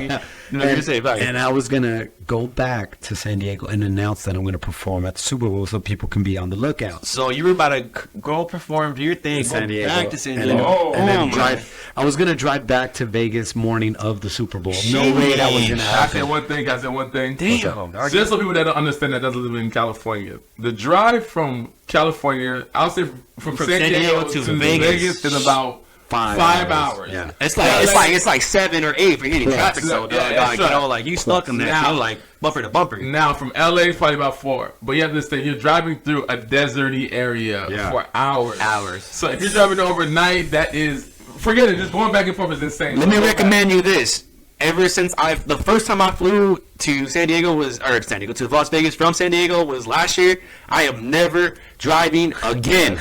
And I was going to go back to San Diego and announce that I'm going to perform at the Super Bowl so people can be on the lookout. So you were about to go perform, do your thing, San Diego. Back to San Diego. And then drive. I was going to drive back to Vegas morning of the Super Bowl. No way that was going to happen. I said one thing. Damn. Just so people that don't understand that doesn't live in California. The drive from California, I'll say from San Diego to Vegas is about 5 hours. Yeah. It's like 7 or 8 for hitting traffic. So like you stuck in that. Like bumper to bumper. Now from LA, it's probably about 4. But you have to say you're driving through a deserty area for hours. So if you're driving overnight, that is forget it. Just going back and forth is insane. Let me recommend you this. Ever since the first time I flew to to Las Vegas from San Diego was last year. I am never driving again.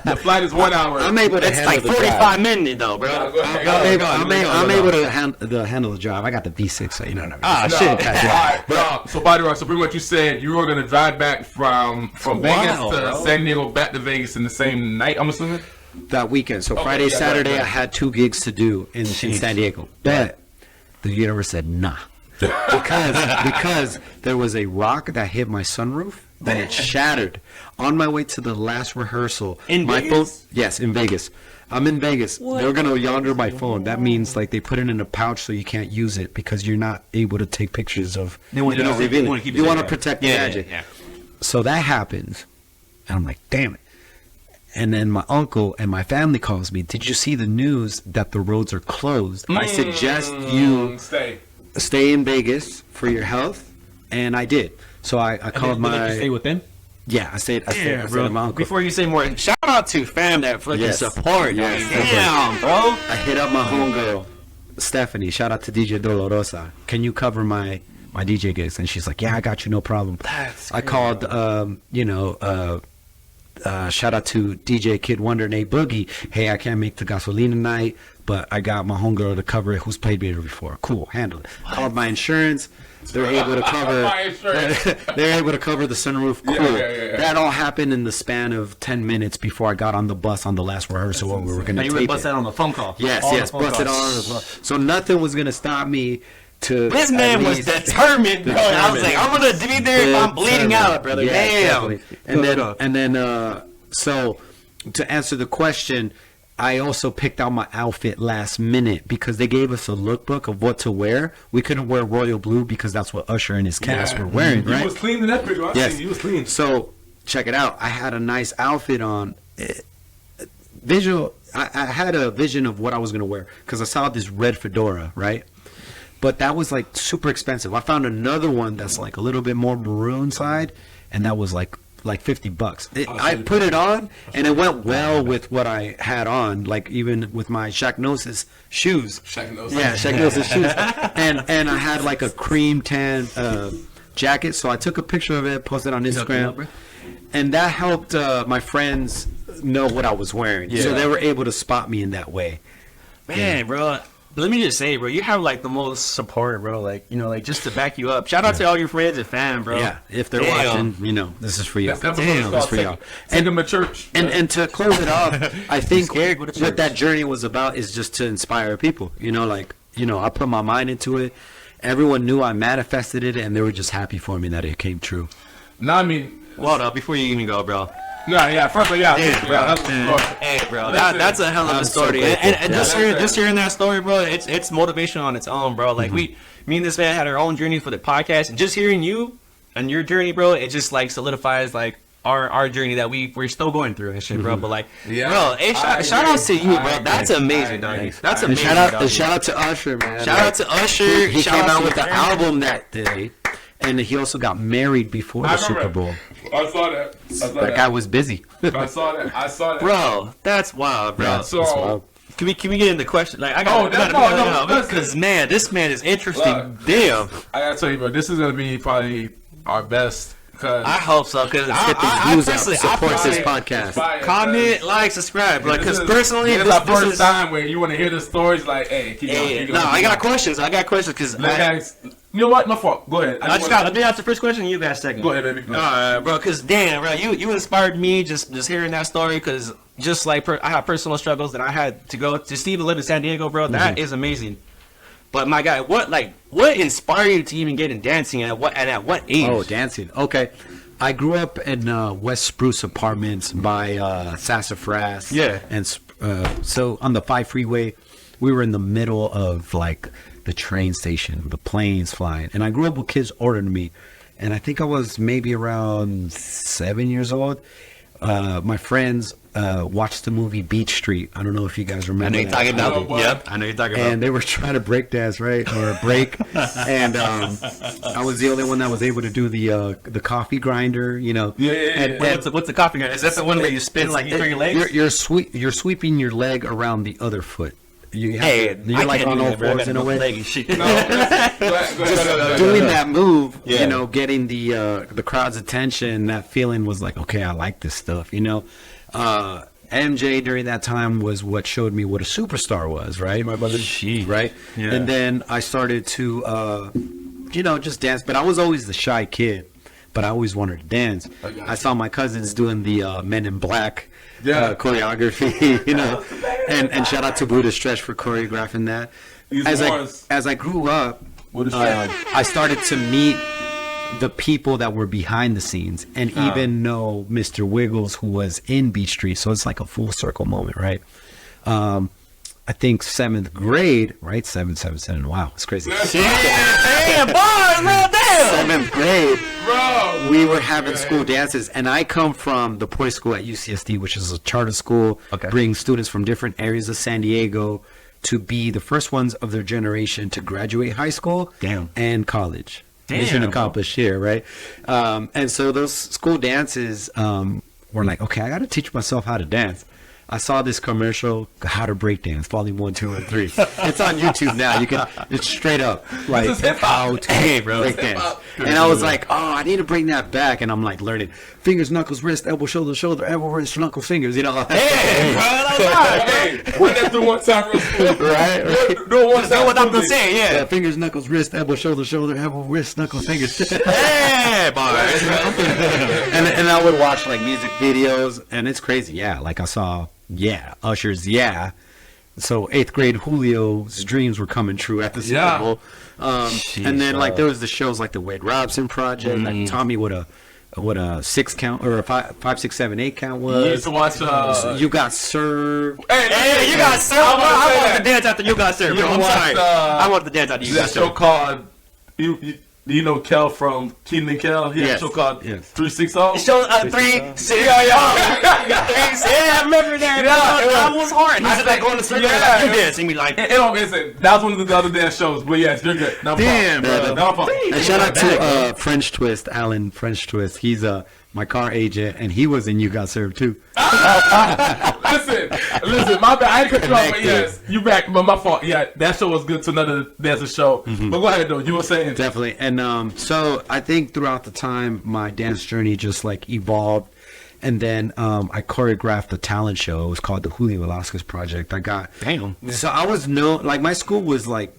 The flight is 1 hour. I'm able to handle like 45 minutes though, bro. I'm able to handle the drive. I got the V6, so you know what I mean. Shit. All right, bro. So Body Rock. So pretty much you said you were gonna drive back from Vegas to San Diego back to Vegas in the same night. I'm assuming that weekend. So Friday, Saturday, I had 2 gigs to do in San Diego. But the universe said nah, because there was a rock that hit my sunroof and it shattered on my way to the last rehearsal. In Vegas? Yes, in Vegas. I'm in Vegas. What? They're gonna yonder my phone. That means like they put it in a pouch so you can't use it because you're not able to take pictures of. They want you want to protect the magic. Yeah. So that happens, and I'm like, damn it. And then my uncle and my family calls me. Did you see the news that the roads are closed? I suggest you stay in Vegas for your health, and I did. So I called Did you stay with them? Yeah, I stayed at my uncle. Before you say more, shout out to fam that fucking support. Yes. Damn, bro. I hit up my homegirl, Stephanie. Shout out to DJ Dolorosa. Can you cover my DJ gigs? And she's like, yeah, I got you, no problem. I called, shout out to DJ Kid Wonder and A Boogie. Hey, I can't make the Gasolina night, but I got my homegirl to cover it who's played Vader before. Cool, handle it. Called my insurance. They're able to cover. They're able to cover the sunroof. Cool. Yeah. That all happened in the span of 10 minutes before I got on the bus on the last rehearsal when we were going to tape it. You bust that on the phone call. Yes, busted on the phone. So nothing was going to stop me. This man was determined, bro. I was like, I'm going to be there if I'm bleeding out, brother. Yeah, damn. So to answer the question, I also picked out my outfit last minute because they gave us a lookbook of what to wear. We couldn't wear royal blue because that's what Usher and his cast were wearing, right? You was clean in that picture. Yes. You was clean. So check it out. I had a nice outfit on. I had a vision of what I was going to wear because I saw this red fedora, right? But that was like super expensive. I found another one that's like a little bit more maroon side, and that was like $50. I put it on, and it went well with what I had on, like even with my Shacknosis shoes. Shacknosis shoes. And I had like a cream tan jacket, so I took a picture of it, posted on Instagram, and that helped my friends know what I was wearing. So they were able to spot me in that way. Man, bro. Let me just say, bro, you have like the most support, bro. Like, like just to back you up. Shout out to all your friends and fam, bro. Yeah, if they're watching, this is for you. This is for y'all. Take them to church. And to close it off, I think what that journey was about is just to inspire people. I put my mind into it. Everyone knew I manifested it, and they were just happy for me that it came true. No, I mean, hold up before you even go, bro. No, first of all, hey, bro, that's a hell of a story. So and just hearing that story, bro, it's motivation on its own, bro. Like me and this man had our own journey for the podcast, and just hearing you and your journey, bro, it just like solidifies like our journey that we're still going through and shit, bro. But like, bro, hey, shout out to you, bro. That's amazing, dog. That's amazing. Shout out to Usher, man. Shout out to Usher. He came out with the album that day. And he also got married before the Super Bowl. I saw that. That guy was busy. I saw that. Bro, that's wild, bro. Yeah, so can we get into the question? Like, I gotta because man, this man is interesting. Damn. I gotta tell you, bro, this is gonna be probably our best. I hope so, because I supports this podcast. Comment, like, subscribe, bro. Because personally, this is our first time where you want to hear the stories. Like, hey, keep going. No, I got questions. Because you know what? My fault. Go ahead. Let me ask the first question. You ask second. Go ahead, baby. All right, bro. Because damn, bro, you inspired me just hearing that story. Because just like I have personal struggles that I had to go to Steve live in San Diego, bro. That is amazing. But my guy, what inspired you to even get in dancing, and at what age? Oh, dancing. Okay, I grew up in West Spruce Apartments by Sassafras. Yeah, and so on the 5 freeway, we were in the middle of like the train station, the planes flying, and I grew up with kids older than me, and I think I was maybe around 7 years old. My friends watched the movie Beach Street. I don't know if you guys remember. I know you're talking about. Yep, I know you're talking about. And they were trying to break dance, right, or break. And I was the only one that was able to do the coffee grinder. Yeah. And what's the coffee grinder? Is that the one where you spin like you turn your legs? You're sweeping your leg around the other foot. You're like on all fours in a way. Doing that move, getting the crowd's attention. That feeling was like, okay, I like this stuff. MJ during that time was what showed me what a superstar was, right? My brother, right? Yeah. And then I started to, just dance. But I was always the shy kid. But I always wanted to dance. I saw my cousins doing the Men in Black choreography, and shout out to Buddha Stretch for choreographing that. As I grew up, I started to meet the people that were behind the scenes, and even know Mr. Wiggles, who was in Beach Street. So it's like a full circle moment, right? I think 7th grade, right? 7. Wow, it's crazy. Damn, boy, man, damn. 7th grade, bro. We were having school dances, and I come from the boys' school at UCSD, which is a charter school, bringing students from different areas of San Diego to be the first ones of their generation to graduate high school and college. Mission accomplished here, right? And so those school dances were like, okay, I got to teach myself how to dance. I saw this commercial, How to Break Dance, Volume 1, 2, and 3. It's on YouTube now. You can, it's straight up like how to break dance. And I was like, oh, I need to bring that back. And I'm like learning fingers, knuckles, wrist, elbow, shoulder, elbow, wrist, knuckle, fingers. You know, hey, run that through one time real quick, right? Do one time. What I'm gonna say, yeah. Fingers, knuckles, wrist, elbow, shoulder, elbow, wrist, knuckle, fingers. Hey, boy. And I would watch like music videos, and it's crazy. Yeah, like I saw. Yeah, Usher's Yeah. So 8th grade Julio's dreams were coming true at the Super Bowl. And then like there was the shows like the Wade Robson Project, like Tommy with a 6 count or a 5, 6, 7, 8 count was. You used to watch You Got Served. Hey, You Got Served. I want to dance after You Got Served. I'm sorry. I want to dance after You Got Served. That show called you know Kel from Kenan and Kel? He had a show called 360. Show 360. Yeah, I remember that. That was hard. He said like going to circle like you did. See me like. That was one of the other dance shows. But yes, you're good. Damn, bro. And shout out to French Twist, Alan French Twist. He's my car agent, and he was in You Got Served too. Listen, my bad. I ain't cut you off, but yes, you back. But my fault. Yeah, that show was good to another dancer show. But go ahead, though. You were saying definitely, and so I think throughout the time, my dance journey just like evolved, and then I choreographed a talent show. It was called the Julio Velasquez Project. I got so I was like my school was like.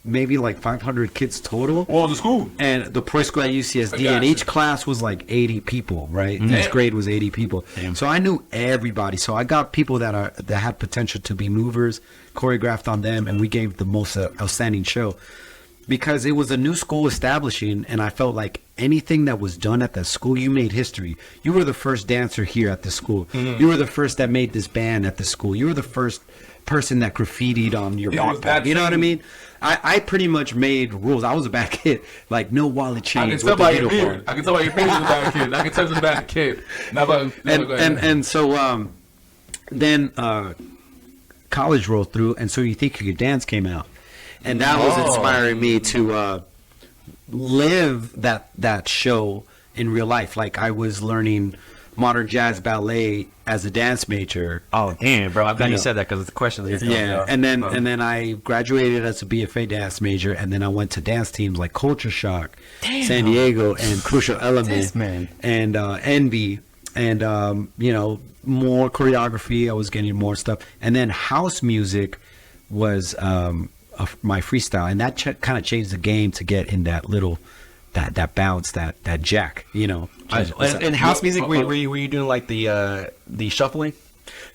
Maybe like 500 kids total. Well, the school. And the pro school at UCSD, and each class was like 80 people, right? Each grade was 80 people. Damn. So I knew everybody. So I got people that had potential to be movers, choreographed on them, and we gave the most outstanding show. Because it was a new school establishing, and I felt like anything that was done at that school, you made history. You were the first dancer here at the school. You were the first that made this band at the school. You were the first person that graffitied on your backpack. You know what I mean? I pretty much made rules. I was a bad kid. Like, no wallet chains. I can tell by your beard. I can tell by your beard you're a bad kid. I can tell you're a bad kid. And so then college rolled through, and So You Think You Could Dance came out. And that was inspiring me to live that show in real life. Like, I was learning modern jazz ballet as a dance major. Oh damn, bro! I'm glad you said that because it's a question. And then I graduated as a BFA dance major, and then I went to dance teams like Culture Shock, San Diego, and Crucial Element, and Envy, and more choreography. I was getting more stuff, and then house music was my freestyle, and that kind of changed the game to get in that little. That bounce, that jack, And house music, were you doing like the shuffling?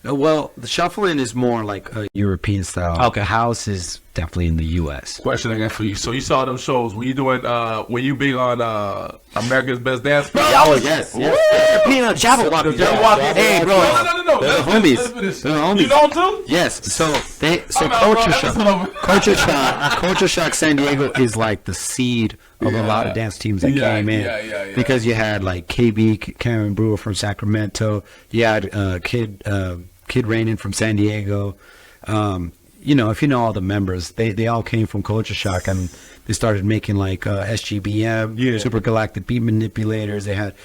Well, the shuffling is more like a European style. Okay, house is definitely in the U.S. Question I got for you. So you saw them shows. Were you doing? Were you big on America's Best Dance? Oh yes. Peanut Jabberwocky. Hey, bro. No. They're homies. You know them too? Yes. So Culture Shock San Diego is like the seed of a lot of dance teams that came in because you had like KB Karen Brewer from Sacramento. You had Kid Rainin from San Diego. If you know all the members, they all came from Culture Shock, and they started making like SGBM, Super Galactic Beat Manipulators. They had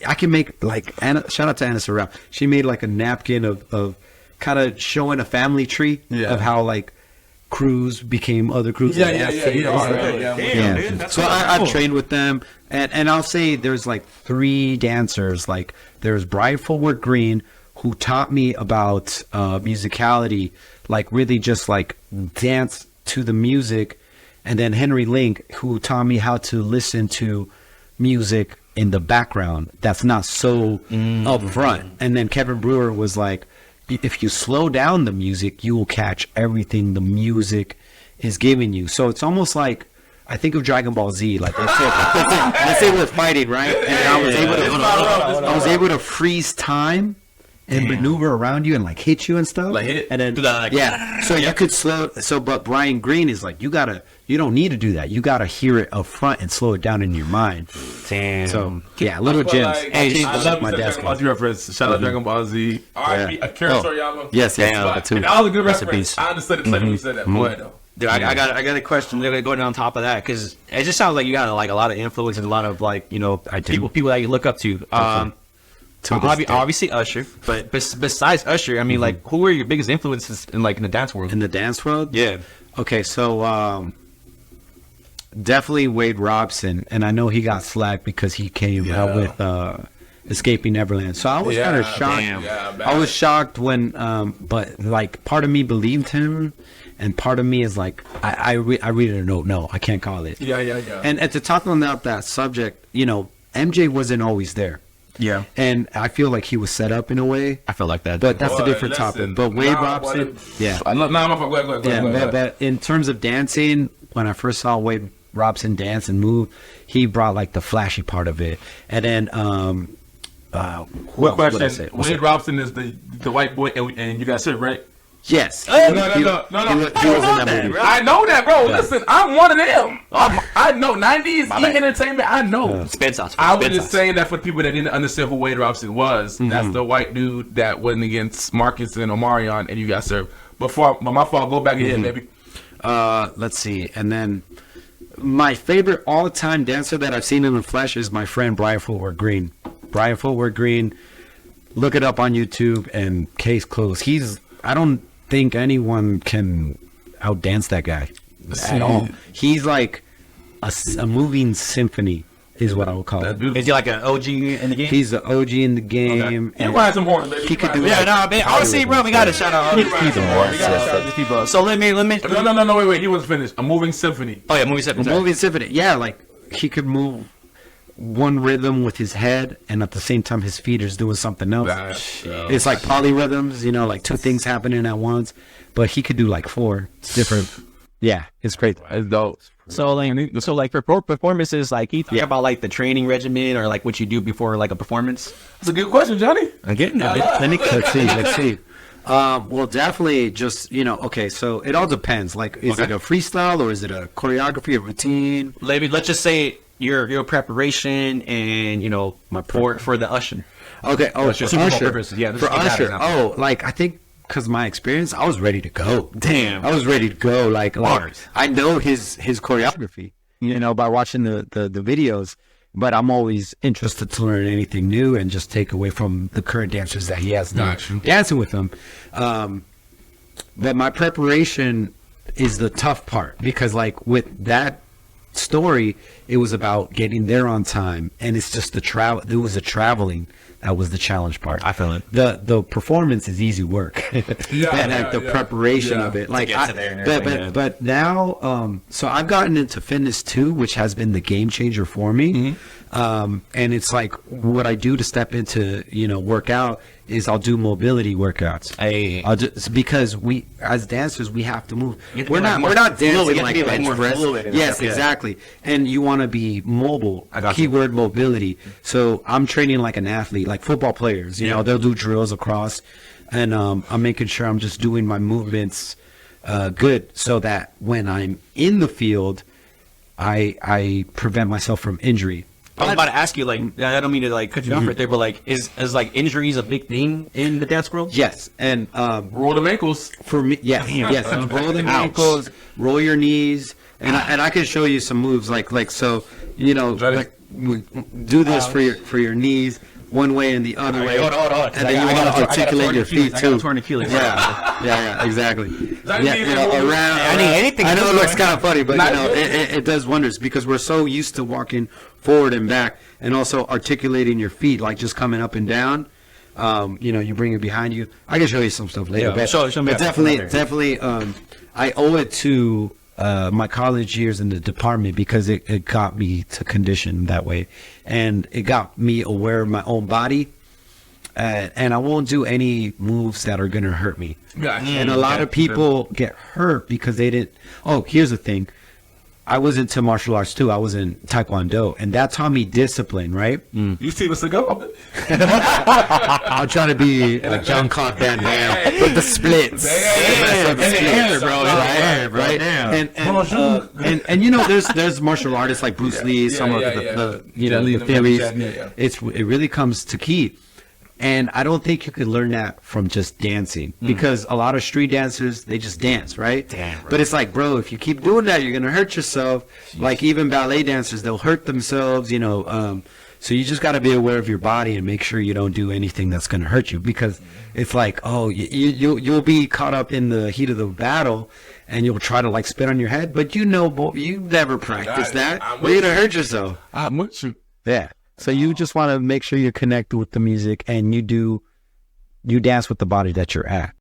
I can make like shout out to Anna Sarau. She made like a napkin of kind of showing a family tree of how like crews became other crews. So I've trained with them, and I'll say there's like 3 dancers. Like there's Bryde Fulworth Green, who taught me about musicality, like really just like dance to the music, and then Henry Link, who taught me how to listen to music in the background that's not so up front. And then Kevin Brewer was like, if you slow down the music, you will catch everything the music is giving you. So it's almost like, I think of Dragon Ball Z. Like let's say we're fighting, right? And I was able to freeze time and maneuver around you and like hit you and stuff. Like hit? And then so you could slow. So but Brian Green is like, you don't need to do that. You gotta hear it up front and slow it down in your mind. Damn. So little gems. Like, I love my desk. Reference. Shout out Dragon Ball Z. R.I.P. Akira Toriyama. Yes, and that was a good reference. I understood it when you said that. Go ahead though. Dude, I got a question. They're going on top of that because it just sounds like you got like a lot of influence and a lot of like people that you look up to. Obviously Usher, but besides Usher, I mean, like, who were your biggest influences in the dance world? In the dance world, yeah. Okay, so definitely Wade Robson, and I know he got slack because he came out with Escaping Neverland. So I was kind of shocked. I was shocked when, but like part of me believed him, and part of me is like, I really don't know. I can't call it. Yeah. And to talk on that subject, MJ wasn't always there. Yeah. And I feel like he was set up in a way. I feel like that. But that's a different topic. But Wade Robson, but in terms of dancing, when I first saw Wade Robson dance and move, he brought like the flashy part of it. And then, what question? Wade Robson is the white boy, and you got it right. Yes. No. He was in that movie. I know that, bro. Yeah. Listen, I'm one of them. I know 90s entertainment. I know. I was just saying that for people that didn't understand who Wade Robson was. That's the white dude that went against Marcus and Omarion, and you got served. My fault. Go back ahead, baby. Let's see. And then my favorite all-time dancer that I've seen in the flesh is my friend Brian Fulworth Green. Brian Fulworth Green. Look it up on YouTube and case closed. I don't think anyone can outdance that guy at all. He's like a moving symphony, is what I would call it. Is he like an OG in the game? He's an OG in the game. Okay. And some horns, baby. He could do honestly, bro, we gotta shout out these people. So let me. No, wait. He wasn't finished. A moving symphony. Oh yeah, moving symphony. Moving symphony. Yeah, like he could move one rhythm with his head, and at the same time his feet is doing something else. It's like polyrhythms, like two things happening at once, but he could do like four. It's different. Yeah, it's great. It's dope. So like for performances, like you talk about like the training regimen or like what you do before like a performance. That's a good question, Johnny. I'm getting it. Let's see. Well, definitely just, okay, so it all depends. Like, is it a freestyle or is it a choreography, a routine? Let's just say your preparation and, for the Usher. Okay, for Usher. Yeah, for Usher. Oh, like, I think because my experience, I was ready to go. Damn. I was ready to go. Like I know his choreography, by watching the videos. But I'm always interested to learn anything new and just take away from the current dancers that he has dancing with them. But my preparation is the tough part because, like, with that story, it was about getting there on time, and it's just the travel. It was the traveling that was the challenge part. I feel it. The performance is easy work, and the preparation of it. Like, but now, so I've gotten into fitness too, which has been the game changer for me. And it's like what I do to step into, work out is I'll do mobility workouts. I'll just, because we, as dancers, we have to move. We're not dancing like bench press. Yes, exactly. And you want to be mobile. Keyword mobility. So I'm training like an athlete, like football players. They'll do drills across, and I'm making sure I'm just doing my movements good, so that when I'm in the field, I prevent myself from injury. I was about to ask you, like, I don't mean to like cut you off right there, but like, is like injuries a big thing in the dance world? Yes, and roll the ankles for me. Yes. Roll the ankles, roll your knees, and I can show you some moves like so. Like do this for your knees. One way and the other way. Hold on. And then you want to articulate your feet too. I got torn Achilles. Yeah, exactly. Around. I need anything. I know it looks kind of funny, but it does wonders because we're so used to walking forward and back, and also articulating your feet, like just coming up and down. You bring it behind you. I can show you some stuff later. Show me. But definitely. I owe it to my college years in the department because it got me to condition that way, and it got me aware of my own body, and I won't do any moves that are gonna hurt me. And a lot of people get hurt because they didn't. Oh, here's the thing. I was into martial arts too. I was in Taekwondo, and that taught me discipline, right? You see what's to go? I'll try to be like Jean-Claude Van Damme with the splits. Right? And there's martial artists like Bruce Lee, some of the theories. It really comes to key. And I don't think you could learn that from just dancing, because a lot of street dancers, they just dance, right? Damn, bro. But it's like, bro, if you keep doing that, you're going to hurt yourself. Jeez. Like even ballet dancers, they'll hurt themselves, you know. So you just got to be aware of your body and make sure you don't do anything that's going to hurt you, because it's like, oh, you'll be caught up in the heat of the battle and you'll try to like spit on your head, but you never practiced that. You're going to hurt yourself. I'm with you. Yeah. So you just want to make sure you're connected with the music and you dance with the body that you're at.